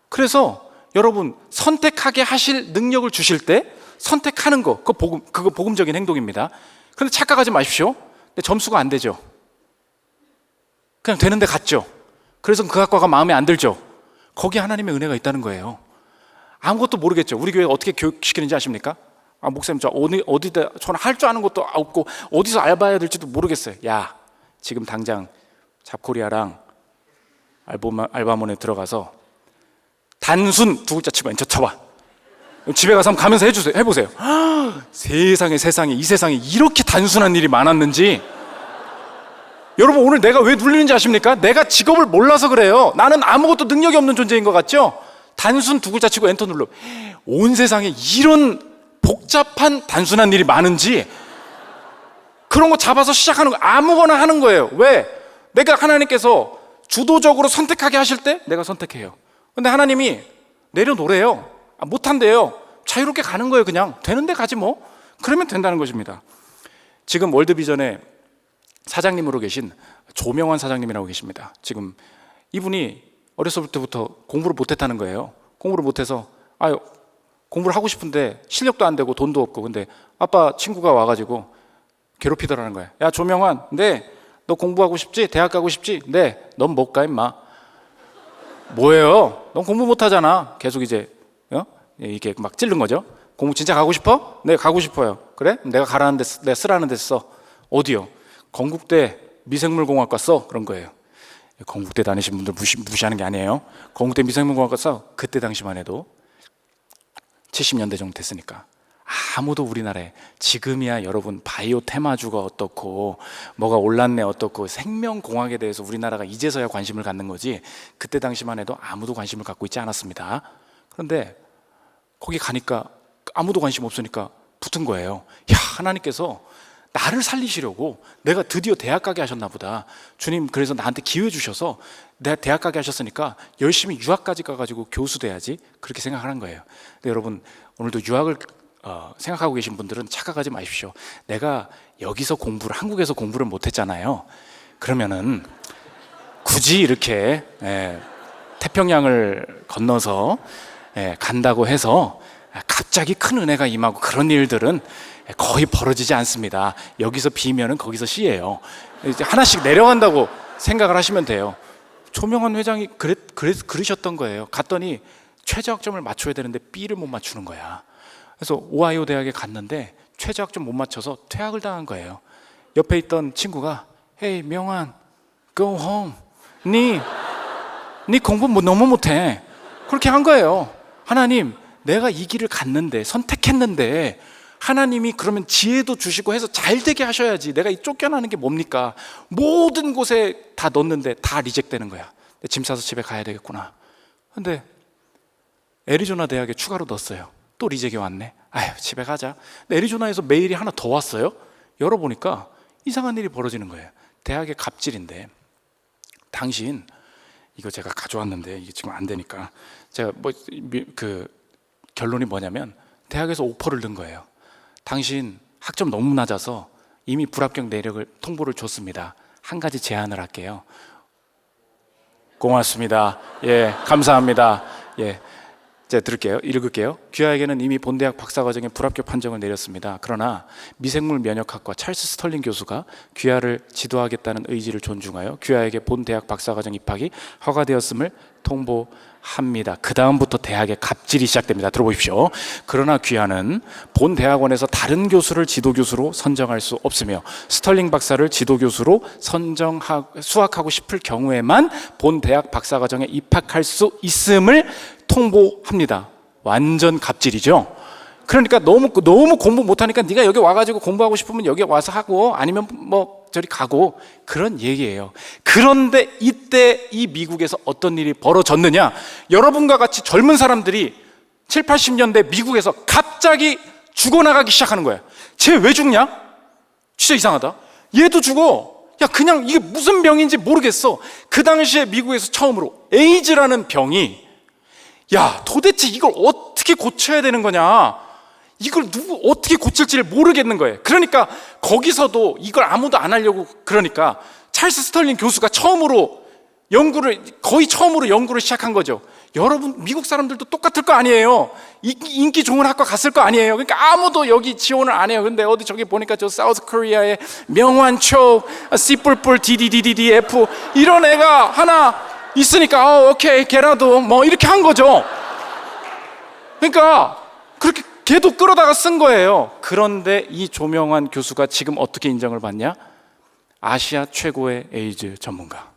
그래서 여러분, 선택하게 하실 능력을 주실 때 선택하는 거, 그거 복음적인 행동입니다. 그런데 착각하지 마십시오. 근데 점수가 안 되죠. 그냥 되는데 갔죠. 그래서 그 학과가 마음에 안 들죠. 거기에 하나님의 은혜가 있다는 거예요. 아무것도 모르겠죠. 우리 교회가 어떻게 교육시키는지 아십니까? 목사님, 저 어디다, 저는 할 줄 아는 것도 없고 어디서 알바해야 될지도 모르겠어요. 야, 지금 당장 잡코리아랑 알바몬에 들어가서 단순 두 글자 치고 엔터 쳐봐. 집에 가서 한번 가면서 해보세요. 세상에 이 세상에 이렇게 단순한 일이 많았는지. 여러분, 오늘 내가 왜 눌리는지 아십니까? 내가 직업을 몰라서 그래요. 나는 아무것도 능력이 없는 존재인 것 같죠? 단순 두 글자 치고 엔터 눌러. 온 세상에 이런 복잡한 단순한 일이 많은지, 그런 거 잡아서 시작하는 거, 아무거나 하는 거예요. 왜? 내가 하나님께서 주도적으로 선택하게 하실 때 내가 선택해요. 근데 하나님이 내려놓으래요. 못한대요. 자유롭게 가는 거예요. 그냥 되는데 가지 뭐. 그러면 된다는 것입니다. 지금 월드비전에 사장님으로 계신 조명환 사장님이라고 계십니다. 지금 이분이 어렸을 때부터 공부를 못했다는 거예요. 공부를 못해서 공부를 하고 싶은데 실력도 안 되고 돈도 없고, 근데 아빠 친구가 와가지고 괴롭히더라는 거예요. 야, 조명환, 네, 너 공부하고 싶지? 대학 가고 싶지? 네, 넌 못 가 임마. 뭐예요? 넌 공부 못하잖아. 계속 이제 이렇게 막 찌른 거죠. 공부 진짜 가고 싶어? 네, 가고 싶어요. 그래? 내가 가라는 데, 내가 쓰라는 데 써. 어디요? 건국대 미생물공학과 써. 그런 거예요. 건국대 다니신 분들 무시하는 게 아니에요. 건국대 미생물공학과 써. 그때 당시만 해도 70년대 정도 됐으니까 아무도 우리나라에, 지금이야 여러분 바이오 테마주가 어떻고 뭐가 올랐네 어떻고 생명공학에 대해서 우리나라가 이제서야 관심을 갖는 거지, 그때 당시만 해도 아무도 관심을 갖고 있지 않았습니다. 그런데 거기 가니까 아무도 관심 없으니까 붙은 거예요. 야, 하나님께서 나를 살리시려고 내가 드디어 대학 가게 하셨나 보다. 주님, 그래서 나한테 기회 주셔서 내가 대학 가게 하셨으니까 열심히 유학까지 가가지고 교수 돼야지, 그렇게 생각하는 거예요. 근데 여러분, 오늘도 유학을 생각하고 계신 분들은 착각하지 마십시오. 내가 여기서 한국에서 공부를 못했잖아요. 그러면은 굳이 이렇게 태평양을 건너서 간다고 해서 갑자기 큰 은혜가 임하고 그런 일들은 거의 벌어지지 않습니다. 여기서 B면은 거기서 C예요. 이제 하나씩 내려간다고 생각을 하시면 돼요. 조명환 회장이 그러셨던 거예요. 갔더니 최저학점을 맞춰야 되는데 B를 못 맞추는 거야. 그래서 오하이오 대학에 갔는데 최저학점 못 맞춰서 퇴학을 당한 거예요. 옆에 있던 친구가 Hey 명환, go home. 네 공부 너무 못해. 그렇게 한 거예요. 하나님, 내가 이 길을 갔는데, 선택했는데 하나님이 그러면 지혜도 주시고 해서 잘 되게 하셔야지. 내가 이 쫓겨나는 게 뭡니까? 모든 곳에 다 넣었는데 다 리젝되는 거야. 짐 싸서 집에 가야 되겠구나. 근데 애리조나 대학에 추가로 넣었어요. 또 리젝이 왔네. 아휴, 집에 가자. 근데 애리조나에서 메일이 하나 더 왔어요. 열어보니까 이상한 일이 벌어지는 거예요. 대학의 갑질인데, 당신, 이거 제가 가져왔는데 이게 지금 안 되니까 제가 결론이 뭐냐면 대학에서 오퍼를 넣은 거예요. 당신 학점 너무 낮아서 이미 불합격 내력을 통보를 줬습니다. 한 가지 제안을 할게요. 고맙습니다. 예, 감사합니다. 예, 제가 읽을게요. 귀하에게는 이미 본대학 박사과정에 불합격 판정을 내렸습니다. 그러나 미생물 면역학과 찰스 스털링 교수가 귀하를 지도하겠다는 의지를 존중하여 귀하에게 본대학 박사과정 입학이 허가되었음을 통보합니다. 그 다음부터 대학의 갑질이 시작됩니다. 들어보십시오. 그러나 귀하는 본 대학원에서 다른 교수를 지도교수로 선정할 수 없으며 스털링 박사를 지도교수로 수학하고 싶을 경우에만 본 대학 박사과정에 입학할 수 있음을 통보합니다. 완전 갑질이죠. 그러니까 너무 공부 못하니까 네가 여기 와가지고 공부하고 싶으면 여기 와서 하고 아니면 뭐 저리 가고, 그런 얘기예요. 그런데 이때 이 미국에서 어떤 일이 벌어졌느냐, 여러분과 같이 젊은 사람들이 7, 80년대 미국에서 갑자기 죽어나가기 시작하는 거야. 쟤 왜 죽냐? 진짜 이상하다. 얘도 죽어. 야, 그냥 이게 무슨 병인지 모르겠어. 그 당시에 미국에서 처음으로 에이즈라는 병이, 야, 도대체 이걸 어떻게 고쳐야 되는 거냐, 이걸 어떻게 고칠지를 모르겠는 거예요. 그러니까 거기서도 이걸 아무도 안 하려고, 그러니까 찰스 스털링 교수가 거의 처음으로 연구를 시작한 거죠. 여러분, 미국 사람들도 똑같을 거 아니에요. 인기 좋은 학과 갔을 거 아니에요. 그러니까 아무도 여기 지원을 안 해요. 근데 어디 저기 보니까 저 사우스 코리아의 명환초, C뿔뿔, DDDDF 이런 애가 하나 있으니까 오케이, 걔라도 뭐 이렇게 한 거죠. 그러니까 그렇게 걔도 끌어다가 쓴 거예요. 그런데 이 조명환 교수가 지금 어떻게 인정을 받냐? 아시아 최고의 에이즈 전문가.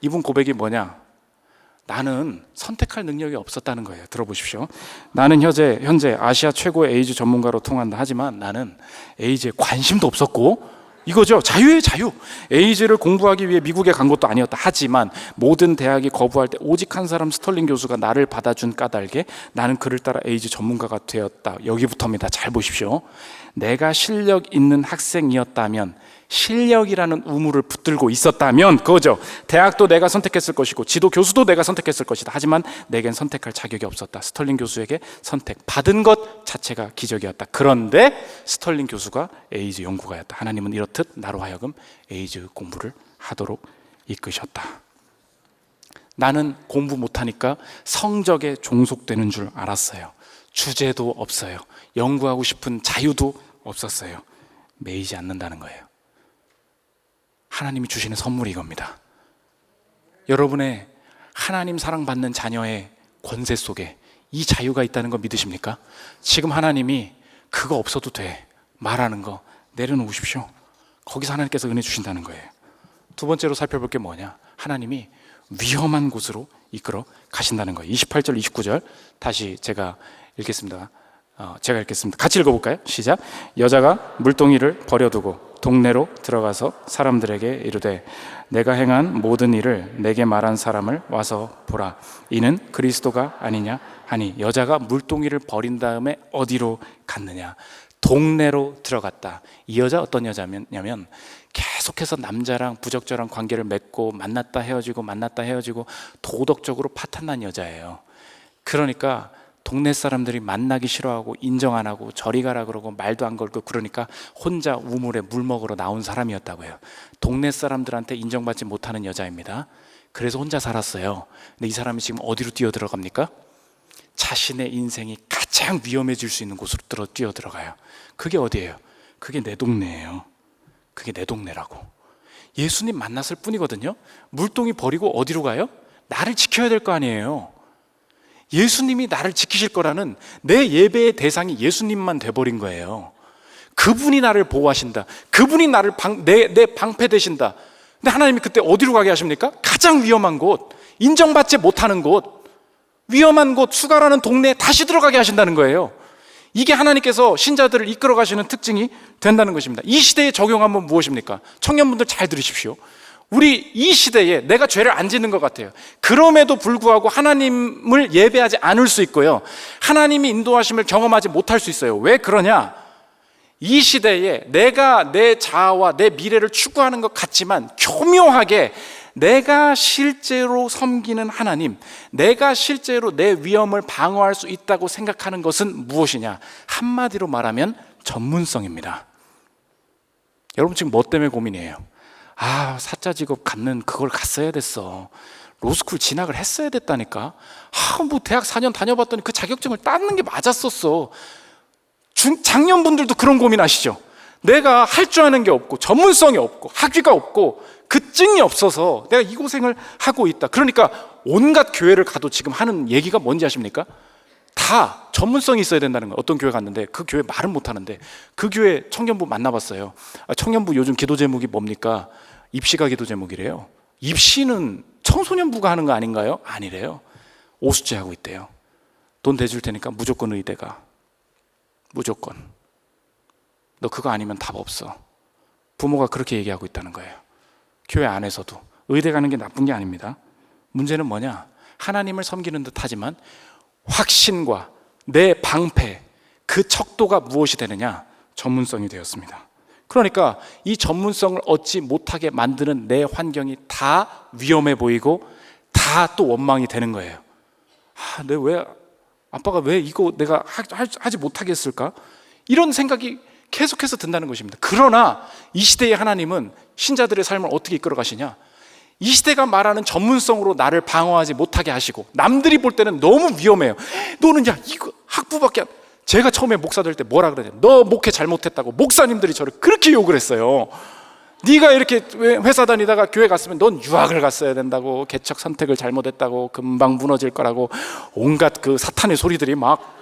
이분 고백이 뭐냐? 나는 선택할 능력이 없었다는 거예요. 들어보십시오. 나는 현재 아시아 최고의 에이즈 전문가로 통한다. 하지만 나는 에이즈에 관심도 없었고, 이거죠. 자유예요, 자유. 에이즈를 공부하기 위해 미국에 간 것도 아니었다. 하지만 모든 대학이 거부할 때 오직 한 사람, 스털링 교수가 나를 받아준 까닭에 나는 그를 따라 에이즈 전문가가 되었다. 여기부터입니다. 잘 보십시오. 내가 실력 있는 학생이었다면, 실력이라는 우물을 붙들고 있었다면, 그거죠. 대학도 내가 선택했을 것이고 지도 교수도 내가 선택했을 것이다. 하지만 내겐 선택할 자격이 없었다. 스털링 교수에게 선택받은 것 자체가 기적이었다. 그런데 스털링 교수가 에이즈 연구가였다. 하나님은 이렇듯 나로 하여금 에이즈 공부를 하도록 이끄셨다. 나는 공부 못하니까 성적에 종속되는 줄 알았어요. 주제도 없어요. 연구하고 싶은 자유도 없었어요. 매이지 않는다는 거예요. 하나님이 주시는 선물이 이겁니다. 여러분의 하나님 사랑받는 자녀의 권세 속에 이 자유가 있다는 거 믿으십니까? 지금 하나님이 그거 없어도 돼 말하는 거 내려놓으십시오. 거기서 하나님께서 은혜 주신다는 거예요. 두 번째로 살펴볼 게 뭐냐? 하나님이 위험한 곳으로 이끌어 가신다는 거예요. 28절, 29절 다시 제가 읽겠습니다. 같이 읽어볼까요? 시작. 여자가 물동이를 버려두고 동네로 들어가서 사람들에게 이르되 내가 행한 모든 일을 내게 말한 사람을 와서 보라. 이는 그리스도가 아니냐 하니, 여자가 물동이를 버린 다음에 어디로 갔느냐? 동네로 들어갔다. 이 여자 어떤 여자냐면 계속해서 남자랑 부적절한 관계를 맺고 만났다 헤어지고 도덕적으로 파탄난 여자예요. 그러니까 동네 사람들이 만나기 싫어하고 인정 안 하고 저리 가라 그러고 말도 안 걸고, 그러니까 혼자 우물에 물 먹으러 나온 사람이었다고요. 동네 사람들한테 인정받지 못하는 여자입니다. 그래서 혼자 살았어요. 근데 이 사람이 지금 어디로 뛰어들어갑니까? 자신의 인생이 가장 가장 위험해질 수 있는 곳으로 뛰어 들어가요. 그게 어디예요? 그게 내 동네예요. 그게 내 동네라고. 예수님 만났을 뿐이거든요. 물동이 버리고 어디로 가요? 나를 지켜야 될 거 아니에요. 예수님이 나를 지키실 거라는 내 예배의 대상이 예수님만 돼버린 거예요. 그분이 나를 보호하신다. 그분이 나를 내 방패 되신다. 근데 하나님이 그때 어디로 가게 하십니까? 가장 위험한 곳, 인정받지 못하는 곳, 위험한 곳, 수가라는 동네에 다시 들어가게 하신다는 거예요. 이게 하나님께서 신자들을 이끌어 가시는 특징이 된다는 것입니다. 이 시대에 적용하면 무엇입니까? 청년분들 잘 들으십시오. 우리 이 시대에 내가 죄를 안 짓는 것 같아요. 그럼에도 불구하고 하나님을 예배하지 않을 수 있고요, 하나님이 인도하심을 경험하지 못할 수 있어요. 왜 그러냐? 이 시대에 내가 내 자아와 내 미래를 추구하는 것 같지만 교묘하게 내가 실제로 섬기는 하나님, 내가 실제로 내 위험을 방어할 수 있다고 생각하는 것은 무엇이냐? 한마디로 말하면 전문성입니다. 여러분 지금 뭐 때문에 고민이에요? 사자 직업 갖는 그걸 갔어야 됐어. 로스쿨 진학을 했어야 됐다니까. 뭐 대학 4년 다녀봤더니 그 자격증을 따는 게 맞았었어. 장년분들도 그런 고민하시죠? 내가 할 줄 아는 게 없고 전문성이 없고 학위가 없고 그 증이 없어서 내가 이 고생을 하고 있다. 그러니까 온갖 교회를 가도 지금 하는 얘기가 뭔지 아십니까? 다 전문성이 있어야 된다는 거예요. 어떤 교회 갔는데 그 교회 말은 못하는데 그 교회 청년부 만나봤어요. 청년부 요즘 기도 제목이 뭡니까? 입시가 기도 제목이래요. 입시는 청소년부가 하는 거 아닌가요? 아니래요. 오수재 하고 있대요. 돈 대줄 테니까 무조건 의대가. 무조건. 너 그거 아니면 답 없어. 부모가 그렇게 얘기하고 있다는 거예요. 교회 안에서도. 의대 가는 게 나쁜 게 아닙니다. 문제는 뭐냐? 하나님을 섬기는 듯 하지만 확신과 내 방패, 그 척도가 무엇이 되느냐? 전문성이 되었습니다. 그러니까 이 전문성을 얻지 못하게 만드는 내 환경이 다 위험해 보이고 다 또 원망이 되는 거예요. 아빠가 왜 이거 내가 하지 못하게 했을까? 이런 생각이 계속해서 든다는 것입니다. 그러나 이 시대의 하나님은 신자들의 삶을 어떻게 이끌어 가시냐? 이 시대가 말하는 전문성으로 나를 방어하지 못하게 하시고, 남들이 볼 때는 너무 위험해요. 너는 이거 학부밖에 안. 제가 처음에 목사 될 때 뭐라 그러냐? 너 목회 잘못했다고 목사님들이 저를 그렇게 욕을 했어요. 네가 이렇게 회사 다니다가 교회 갔으면 넌 유학을 갔어야 된다고, 개척 선택을 잘못했다고, 금방 무너질 거라고, 온갖 그 사탄의 소리들이 막,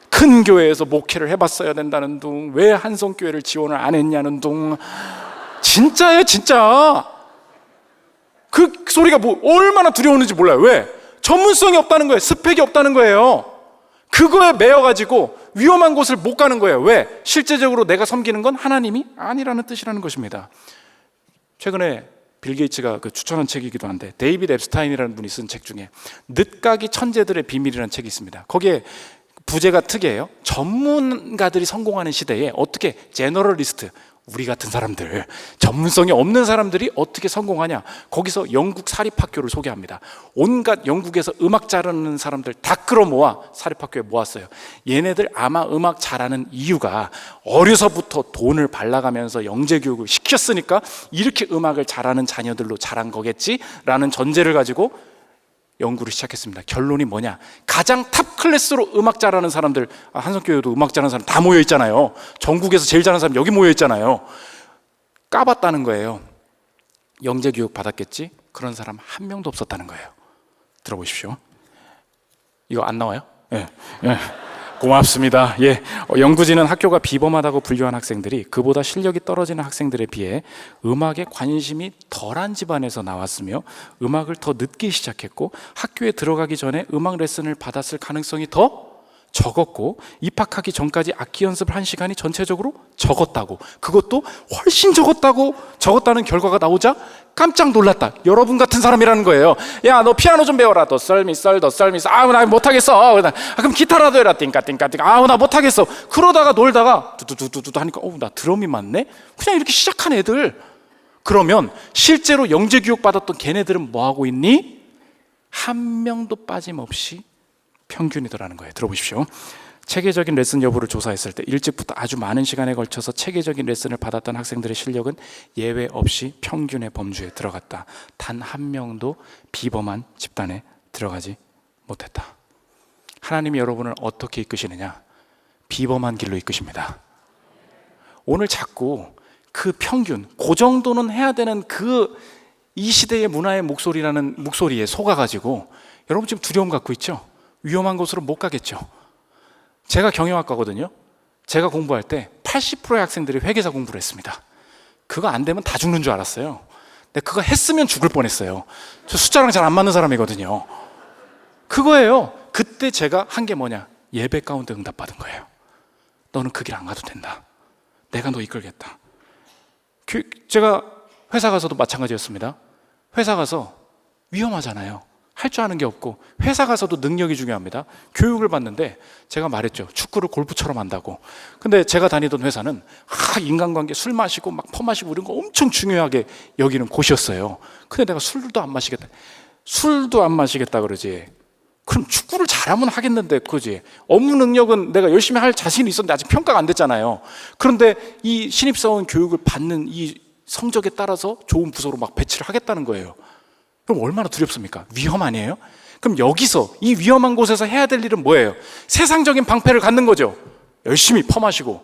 큰 교회에서 목회를 해봤어야 된다는 둥, 왜 한성교회를 지원을 안 했냐는 둥. 진짜예요, 진짜. 그 소리가 얼마나 두려웠는지 몰라요. 왜? 전문성이 없다는 거예요. 스펙이 없다는 거예요. 그거에 매여가지고 위험한 곳을 못 가는 거예요. 왜? 실제적으로 내가 섬기는 건 하나님이 아니라는 뜻이라는 것입니다. 최근에 빌 게이츠가 추천한 책이기도 한데, 데이비드 앱스타인이라는 분이 쓴 책 중에 늦가기 천재들의 비밀이라는 책이 있습니다. 거기에 부제가 특이해요. 전문가들이 성공하는 시대에 어떻게 제너럴리스트, 우리 같은 사람들, 전문성이 없는 사람들이 어떻게 성공하냐. 거기서 영국 사립학교를 소개합니다. 온갖 영국에서 음악 잘하는 사람들 다 끌어모아 사립학교에 모았어요. 얘네들 아마 음악 잘하는 이유가 어려서부터 돈을 발라가면서 영재교육을 시켰으니까 이렇게 음악을 잘하는 자녀들로 자란 거겠지라는 전제를 가지고 연구를 시작했습니다. 결론이 뭐냐? 가장 탑 클래스로 음악 잘하는 사람들, 한성교회도 음악 잘하는 사람 다 모여 있잖아요. 전국에서 제일 잘하는 사람 여기 모여 있잖아요. 까봤다는 거예요. 영재 교육 받았겠지? 그런 사람 한 명도 없었다는 거예요. 들어보십시오. 이거 안 나와요? 예. 고맙습니다. 영구지는 학교가 비범하다고 분류한 학생들이 그보다 실력이 떨어지는 학생들에 비해 음악에 관심이 덜한 집안에서 나왔으며 음악을 더 늦게 시작했고 학교에 들어가기 전에 음악 레슨을 받았을 가능성이 더 적었고 입학하기 전까지 악기 연습을 한 시간이 전체적으로 적었다고, 그것도 훨씬 적었다는 결과가 나오자 깜짝 놀랐다. 여러분 같은 사람이라는 거예요. 야, 너 피아노 좀 배워라. 도썰미썰 나 못하겠어. 그럼 기타라도 해라. 띵까띵까. 나 못하겠어. 그러다가 놀다가 두두두두 하니까 나 드럼이 맞네. 그냥 이렇게 시작한 애들. 그러면 실제로 영재 교육 받았던 걔네들은 뭐 하고 있니? 한 명도 빠짐없이 평균이더라는 거예요. 들어보십시오. 체계적인 레슨 여부를 조사했을 때 일찍부터 아주 많은 시간에 걸쳐서 체계적인 레슨을 받았던 학생들의 실력은 예외 없이 평균의 범주에 들어갔다. 단 한 명도 비범한 집단에 들어가지 못했다. 하나님이 여러분을 어떻게 이끄시느냐? 비범한 길로 이끄십니다. 오늘 자꾸 그 평균, 그 정도는 해야 되는 이 시대의 문화의 목소리라는 목소리에 속아가지고 여러분 지금 두려움 갖고 있죠? 위험한 곳으로 못 가겠죠? 제가 경영학과거든요. 제가 공부할 때 80%의 학생들이 회계사 공부를 했습니다. 그거 안 되면 다 죽는 줄 알았어요. 근데 그거 했으면 죽을 뻔했어요. 저 숫자랑 잘 안 맞는 사람이거든요. 그거예요. 그때 제가 한 게 뭐냐? 예배 가운데 응답받은 거예요. 너는 그 길 안 가도 된다. 내가 너 이끌겠다. 제가 회사 가서도 마찬가지였습니다. 회사 가서 위험하잖아요. 할 줄 아는 게 없고 회사 가서도 능력이 중요합니다. 교육을 받는데 제가 말했죠. 축구를 골프처럼 한다고. 근데 제가 다니던 회사는 인간관계, 술 마시고 막 퍼마시고 이런 거 엄청 중요하게 여기는 곳이었어요. 근데 내가 술도 안 마시겠다 그러지. 그럼 축구를 잘하면 하겠는데 그지? 업무 능력은 내가 열심히 할 자신이 있었는데 아직 평가가 안 됐잖아요. 그런데 이 신입사원 교육을 받는 이 성적에 따라서 좋은 부서로 막 배치를 하겠다는 거예요. 그럼 얼마나 두렵습니까? 위험 아니에요? 그럼 여기서 이 위험한 곳에서 해야 될 일은 뭐예요? 세상적인 방패를 갖는 거죠. 열심히 퍼마시고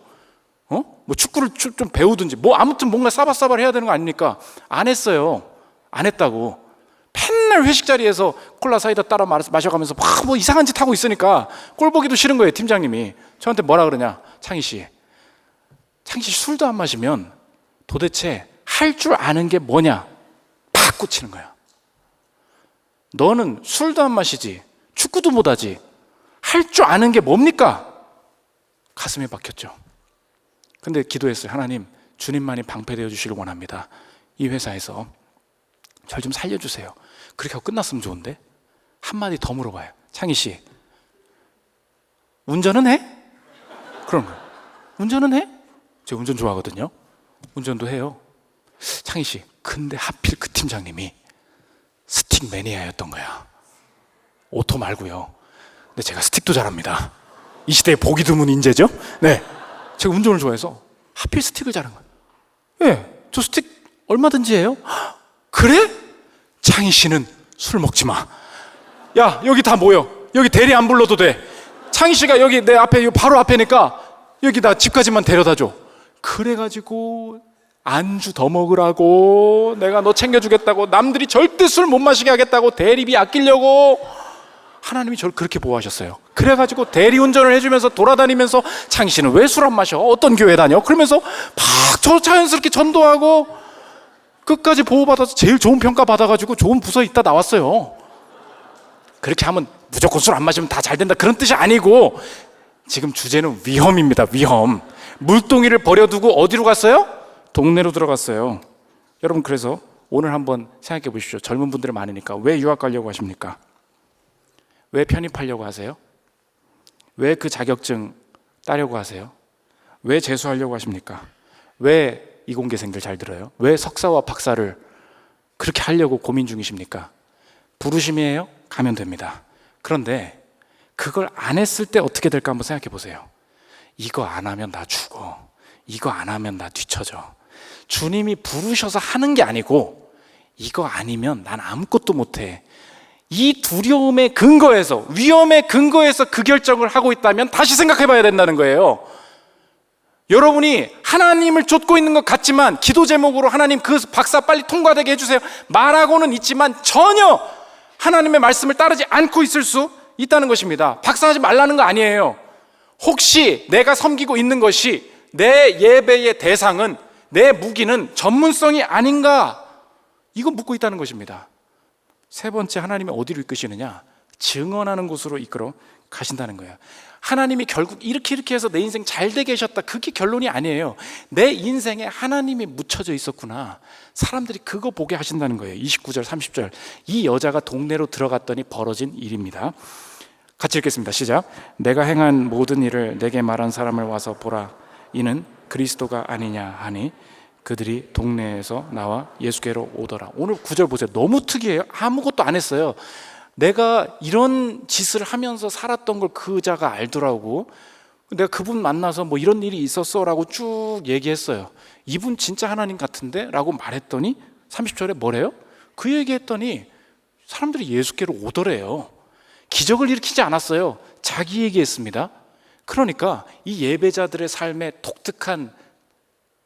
뭐 축구를 좀 배우든지 뭐 아무튼 뭔가 싸바싸바를 해야 되는 거 아닙니까? 안 했어요. 안 했다고. 맨날 회식 자리에서 콜라 사이다 따라 마셔가면서 막 뭐 이상한 짓 하고 있으니까 꼴 보기도 싫은 거예요. 팀장님이 저한테 뭐라 그러냐? 창희 씨 술도 안 마시면 도대체 할 줄 아는 게 뭐냐? 팍 꽂히는 거야. 너는 술도 안 마시지, 축구도 못하지, 할 줄 아는 게 뭡니까? 가슴에 박혔죠. 근데 기도했어요. 하나님, 주님만이 방패되어 주시길 원합니다. 이 회사에서 절 좀 살려주세요. 그렇게 하고 끝났으면 좋은데 한마디 더 물어봐요. 창희 씨, 운전은 해? 그런 거예요. 운전은 해? 제가 운전 좋아하거든요. 운전도 해요. 창희 씨, 근데 하필 그 팀장님이 스틱 매니아였던 거야. 오토 말고요. 근데 제가 스틱도 잘합니다. 이 시대에 보기 드문 인재죠. 네, 제가 운전을 좋아해서 하필 스틱을 잘한 거예요. 네, 저 스틱 얼마든지 해요. 그래? 창희 씨는 술 먹지 마. 야, 여기 다 모여. 여기 대리 안 불러도 돼. 창희 씨가 여기 내 앞에 바로 앞에니까 여기 나 집까지만 데려다 줘. 그래가지고 안주 더 먹으라고, 내가 너 챙겨주겠다고, 남들이 절대 술 못 마시게 하겠다고, 대리비 아끼려고 하나님이 저를 그렇게 보호하셨어요. 그래가지고 대리운전을 해주면서 돌아다니면서 창희 씨는 왜 술 안 마셔? 어떤 교회 다녀? 그러면서 막 저 자연스럽게 전도하고 끝까지 보호받아서 제일 좋은 평가 받아가지고 좋은 부서에 있다 나왔어요. 그렇게 하면 무조건 술 안 마시면 다 잘 된다 그런 뜻이 아니고, 지금 주제는 위험입니다. 위험. 물동이를 버려두고 어디로 갔어요? 동네로 들어갔어요. 여러분, 그래서 오늘 한번 생각해 보십시오. 젊은 분들이 많으니까 왜 유학 가려고 하십니까? 왜 편입하려고 하세요? 왜 그 자격증 따려고 하세요? 왜 재수하려고 하십니까? 왜 이공계생들 잘 들어요? 왜 석사와 박사를 그렇게 하려고 고민 중이십니까? 부르심이에요? 가면 됩니다. 그런데 그걸 안 했을 때 어떻게 될까 한번 생각해 보세요. 이거 안 하면 나 죽어. 이거 안 하면 나 뒤처져. 주님이 부르셔서 하는 게 아니고 이거 아니면 난 아무것도 못해. 이 두려움의 근거에서, 위험의 근거에서 그 결정을 하고 있다면 다시 생각해 봐야 된다는 거예요. 여러분이 하나님을 쫓고 있는 것 같지만 기도 제목으로 하나님 그 박사 빨리 통과되게 해주세요 말하고는 있지만 전혀 하나님의 말씀을 따르지 않고 있을 수 있다는 것입니다. 박사하지 말라는 거 아니에요. 혹시 내가 섬기고 있는 것이, 내 예배의 대상은, 내 무기는 전문성이 아닌가, 이거 묻고 있다는 것입니다. 세 번째, 하나님이 어디로 이끄시느냐? 증언하는 곳으로 이끌어 가신다는 거예요. 하나님이 결국 이렇게 해서 내 인생 잘 되게 하셨다, 그게 결론이 아니에요. 내 인생에 하나님이 묻혀져 있었구나, 사람들이 그거 보게 하신다는 거예요. 29절 30절 이 여자가 동네로 들어갔더니 벌어진 일입니다. 같이 읽겠습니다. 시작. 내가 행한 모든 일을 내게 말한 사람을 와서 보라, 이는 그리스도가 아니냐 하니 그들이 동네에서 나와 예수께로 오더라. 오늘 9절 보세요. 너무 특이해요. 아무것도 안 했어요. 내가 이런 짓을 하면서 살았던 걸 그 자가 알더라고. 내가 그분 만나서 뭐 이런 일이 있었어 라고 쭉 얘기했어요. 이분 진짜 하나님 같은데? 라고 말했더니 30절에 뭐래요? 그 얘기했더니 사람들이 예수께로 오더래요. 기적을 일으키지 않았어요. 자기 얘기했습니다. 그러니까 이 예배자들의 삶의 독특한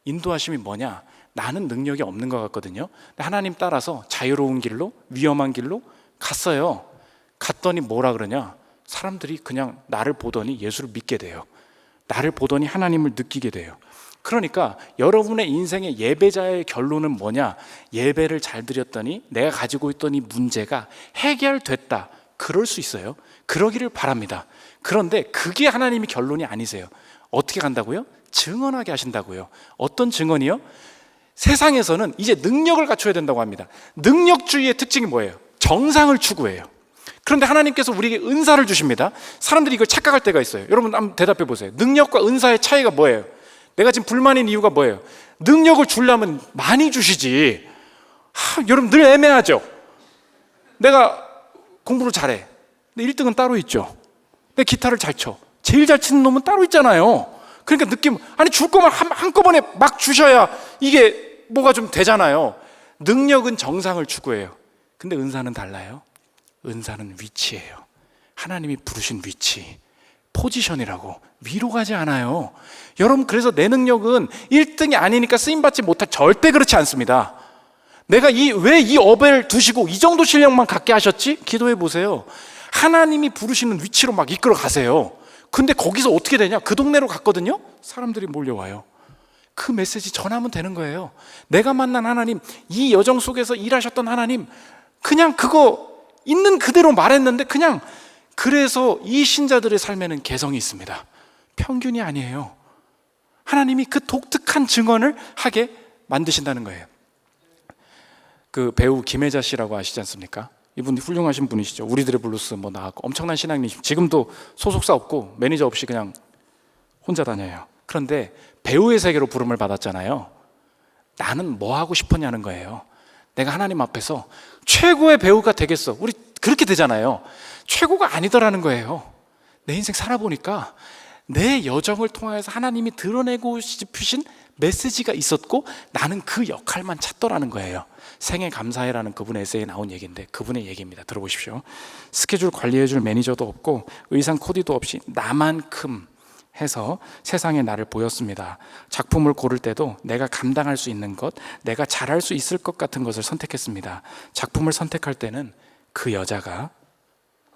인도하심이 뭐냐? 나는 능력이 없는 것 같거든요. 하나님 따라서 자유로운 길로, 위험한 길로 갔어요. 갔더니 뭐라 그러냐? 사람들이 그냥 나를 보더니 예수를 믿게 돼요. 나를 보더니 하나님을 느끼게 돼요. 그러니까 여러분의 인생의 예배자의 결론은 뭐냐? 예배를 잘 드렸더니 내가 가지고 있던 이 문제가 해결됐다. 그럴 수 있어요. 그러기를 바랍니다. 그런데 그게 하나님의 결론이 아니세요. 어떻게 간다고요? 증언하게 하신다고요. 어떤 증언이요? 세상에서는 이제 능력을 갖춰야 된다고 합니다. 능력주의의 특징이 뭐예요? 정상을 추구해요. 그런데 하나님께서 우리에게 은사를 주십니다. 사람들이 이걸 착각할 때가 있어요. 여러분 한번 대답해 보세요. 능력과 은사의 차이가 뭐예요? 내가 지금 불만인 이유가 뭐예요? 능력을 주려면 많이 주시지. 여러분 늘 애매하죠? 내가 공부를 잘해. 근데 1등은 따로 있죠. 내 기타를 잘 쳐. 제일 잘 치는 놈은 따로 있잖아요. 그러니까 느낌, 아니 줄 거면 한꺼번에 막 주셔야 이게 뭐가 좀 되잖아요. 능력은 정상을 추구해요. 근데 은사는 달라요. 은사는 위치예요. 하나님이 부르신 위치, 포지션이라고. 위로 가지 않아요. 여러분, 그래서 내 능력은 1등이 아니니까 쓰임받지 못할, 절대 그렇지 않습니다. 내가 왜 이 업을 두시고 이 정도 실력만 갖게 하셨지? 기도해 보세요. 하나님이 부르시는 위치로 막 이끌어 가세요. 근데 거기서 어떻게 되냐? 그 동네로 갔거든요. 사람들이 몰려와요. 그 메시지 전하면 되는 거예요. 내가 만난 하나님, 이 여정 속에서 일하셨던 하나님, 그냥 그거 있는 그대로 말했는데 그냥, 그래서 이 신자들의 삶에는 개성이 있습니다. 평균이 아니에요. 하나님이 그 독특한 증언을 하게 만드신다는 거예요. 그 배우 김혜자 씨라고 아시지 않습니까? 이분 훌륭하신 분이시죠. 우리들의 블루스 뭐 나왔고 엄청난 신앙인이시고 지금도 소속사 없고 매니저 없이 그냥 혼자 다녀요. 그런데 배우의 세계로 부름을 받았잖아요. 나는 뭐 하고 싶었냐는 거예요. 내가 하나님 앞에서 최고의 배우가 되겠어. 우리 그렇게 되잖아요. 최고가 아니더라는 거예요. 내 인생 살아보니까 내 여정을 통해서 하나님이 드러내고 싶으신 메시지가 있었고 나는 그 역할만 찾더라는 거예요. 생애 감사해라는 그분의 에세이에 나온 얘기인데 그분의 얘기입니다. 들어보십시오. 스케줄 관리해줄 매니저도 없고 의상 코디도 없이 나만큼 해서 세상에 나를 보였습니다. 작품을 고를 때도 내가 감당할 수 있는 것, 내가 잘할 수 있을 것 같은 것을 선택했습니다. 작품을 선택할 때는 그 여자가,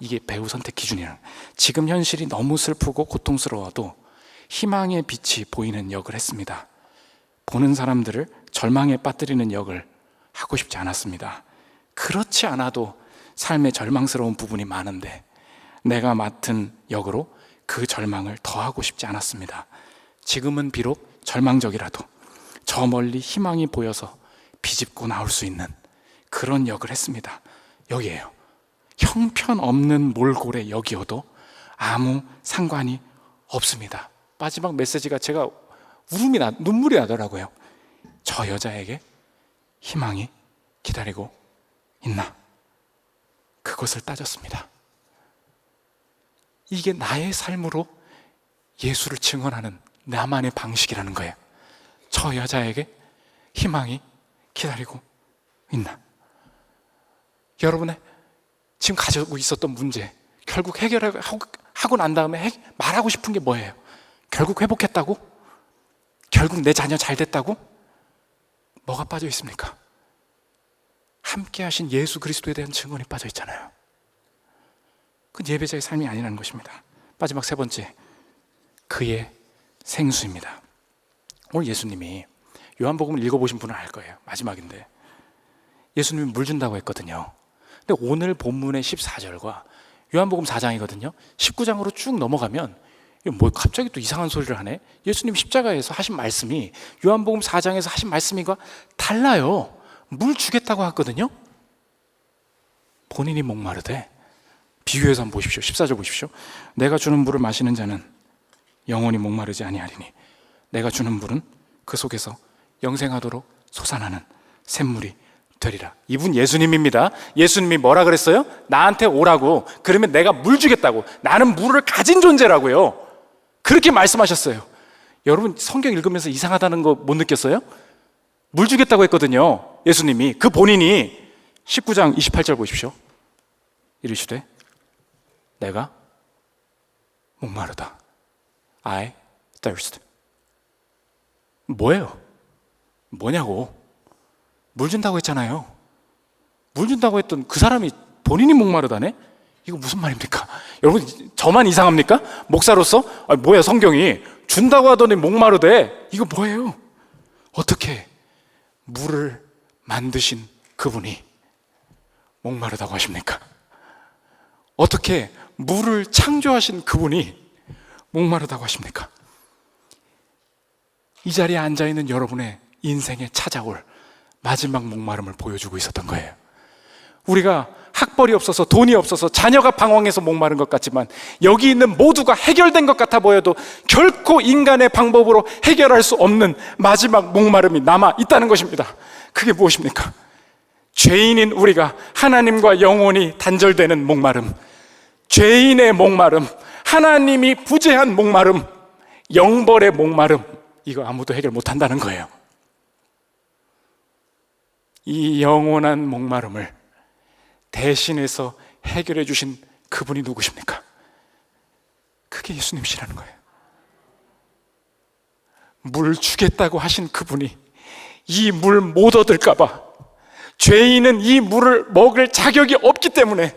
이게 배우 선택 기준이에요. 지금 현실이 너무 슬프고 고통스러워도 희망의 빛이 보이는 역을 했습니다. 보는 사람들을 절망에 빠뜨리는 역을 하고 싶지 않았습니다. 그렇지 않아도 삶에 절망스러운 부분이 많은데 내가 맡은 역으로 그 절망을 더하고 싶지 않았습니다. 지금은 비록 절망적이라도 저 멀리 희망이 보여서 비집고 나올 수 있는 그런 역을 했습니다. 여기에요. 형편없는 몰골의 역이어도 아무 상관이 없습니다. 마지막 메시지가 제가 눈물이 나더라고요. 저 여자에게 희망이 기다리고 있나? 그것을 따졌습니다. 이게 나의 삶으로 예수를 증언하는 나만의 방식이라는 거예요. 저 여자에게 희망이 기다리고 있나? 여러분의 지금 가지고 있었던 문제 결국 해결하고 난 다음에 말하고 싶은 게 뭐예요? 결국 회복했다고? 결국 내 자녀 잘 됐다고? 뭐가 빠져 있습니까? 함께 하신 예수 그리스도에 대한 증언이 빠져 있잖아요. 그건 예배자의 삶이 아니라는 것입니다. 마지막 세 번째, 그의 생수입니다. 오늘 예수님이 요한복음을 읽어보신 분은 알 거예요. 마지막인데 예수님이 물 준다고 했거든요. 근데 오늘 본문의 14절과 요한복음 4장이거든요. 19장으로 쭉 넘어가면 뭐 갑자기 또 이상한 소리를 하네. 예수님 십자가에서 하신 말씀이 요한복음 4장에서 하신 말씀과 달라요. 물 주겠다고 했거든요. 본인이 목마르되 비유해서 한번 보십시오. 14절 보십시오. 내가 주는 물을 마시는 자는 영원히 목마르지 아니하리니 내가 주는 물은 그 속에서 영생하도록 솟아나는 샘물이 되리라. 이분 예수님입니다. 예수님이 뭐라 그랬어요? 나한테 오라고. 그러면 내가 물 주겠다고. 나는 물을 가진 존재라고요. 그렇게 말씀하셨어요. 여러분 성경 읽으면서 이상하다는 거 못 느꼈어요? 물 주겠다고 했거든요. 예수님이. 그 본인이 19장 28절 보십시오. 이르시되 내가 목마르다. I thirst. 뭐예요? 뭐냐고. 물 준다고 했잖아요. 물 준다고 했던 그 사람이 본인이 목마르다네? 이거 무슨 말입니까? 여러분, 저만 이상합니까? 목사로서? 뭐야, 성경이 준다고 하더니 목마르대. 이거 뭐예요? 어떻게 물을 만드신 그분이 목마르다고 하십니까? 어떻게 물을 창조하신 그분이 목마르다고 하십니까? 이 자리에 앉아있는 여러분의 인생에 찾아올 마지막 목마름을 보여주고 있었던 거예요. 우리가 학벌이 없어서, 돈이 없어서, 자녀가 방황해서 목마른 것 같지만 여기 있는 모두가 해결된 것 같아 보여도 결코 인간의 방법으로 해결할 수 없는 마지막 목마름이 남아 있다는 것입니다. 그게 무엇입니까? 죄인인 우리가 하나님과 영원히 단절되는 목마름, 죄인의 목마름, 하나님이 부재한 목마름, 영벌의 목마름, 이거 아무도 해결 못한다는 거예요. 이 영원한 목마름을 대신해서 해결해 주신 그분이 누구십니까? 그게 예수님이시라는 거예요. 물 주겠다고 하신 그분이 이 물 못 얻을까 봐, 죄인은 이 물을 먹을 자격이 없기 때문에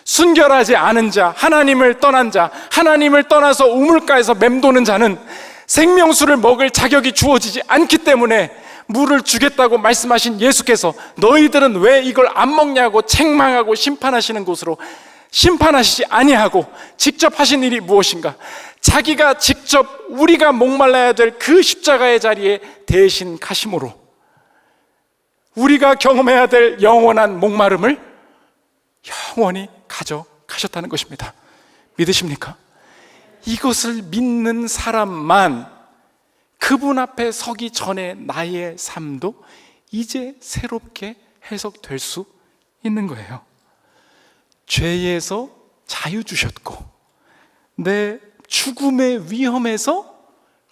순결하지 않은 자, 하나님을 떠난 자, 하나님을 떠나서 우물가에서 맴도는 자는 생명수를 먹을 자격이 주어지지 않기 때문에 물을 주겠다고 말씀하신 예수께서 너희들은 왜 이걸 안 먹냐고 책망하고 심판하시는 곳으로 심판하시지 아니하고 직접 하신 일이 무엇인가? 자기가 직접 우리가 목말라야 될 그 십자가의 자리에 대신 가심으로 우리가 경험해야 될 영원한 목마름을 영원히 가져가셨다는 것입니다. 믿으십니까? 이것을 믿는 사람만 그분 앞에 서기 전에 나의 삶도 이제 새롭게 해석될 수 있는 거예요. 죄에서 자유 주셨고 내 죽음의 위험에서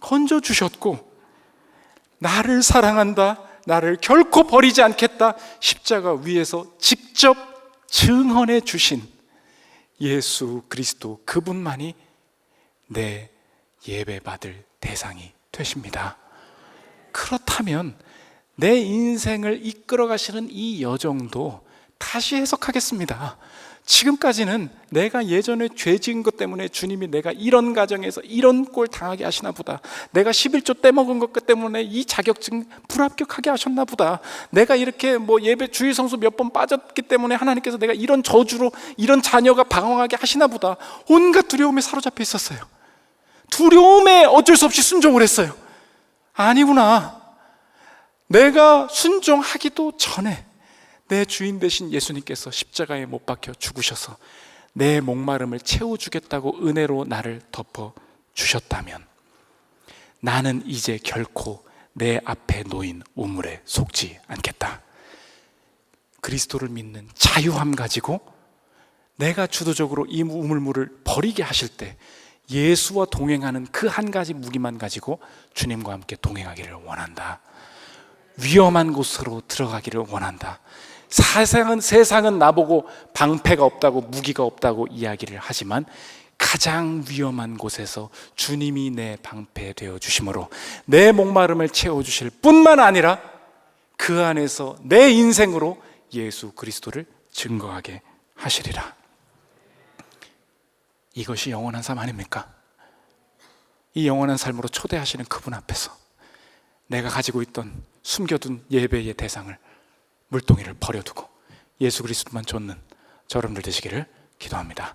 건져 주셨고 나를 사랑한다, 나를 결코 버리지 않겠다, 십자가 위에서 직접 증언해 주신 예수 그리스도, 그분만이 내 예배받을 대상이 되십니다. 그렇다면 내 인생을 이끌어 가시는 이 여정도 다시 해석하겠습니다. 지금까지는 내가 예전에 죄 지은 것 때문에 주님이 내가 이런 가정에서 이런 꼴 당하게 하시나 보다, 내가 11조 떼먹은 것 때문에 이 자격증 불합격하게 하셨나 보다, 내가 이렇게 예배 주일 성수 몇 번 빠졌기 때문에 하나님께서 내가 이런 저주로 이런 자녀가 방황하게 하시나 보다, 온갖 두려움에 사로잡혀 있었어요. 두려움에 어쩔 수 없이 순종을 했어요. 아니구나, 내가 순종하기도 전에 내 주인 되신 예수님께서 십자가에 못 박혀 죽으셔서 내 목마름을 채워주겠다고 은혜로 나를 덮어주셨다면 나는 이제 결코 내 앞에 놓인 우물에 속지 않겠다. 그리스도를 믿는 자유함 가지고 내가 주도적으로 이 우물물을 버리게 하실 때 예수와 동행하는 그 한 가지 무기만 가지고 주님과 함께 동행하기를 원한다. 위험한 곳으로 들어가기를 원한다. 세상은 나보고 방패가 없다고, 무기가 없다고 이야기를 하지만 가장 위험한 곳에서 주님이 내 방패 되어 주심으로 내 목마름을 채워주실 뿐만 아니라 그 안에서 내 인생으로 예수 그리스도를 증거하게 하시리라. 이것이 영원한 삶 아닙니까? 이 영원한 삶으로 초대하시는 그분 앞에서 내가 가지고 있던 숨겨둔 예배의 대상을, 물동이를 버려두고 예수 그리스도만 좇는 저 여러분들 되시기를 기도합니다.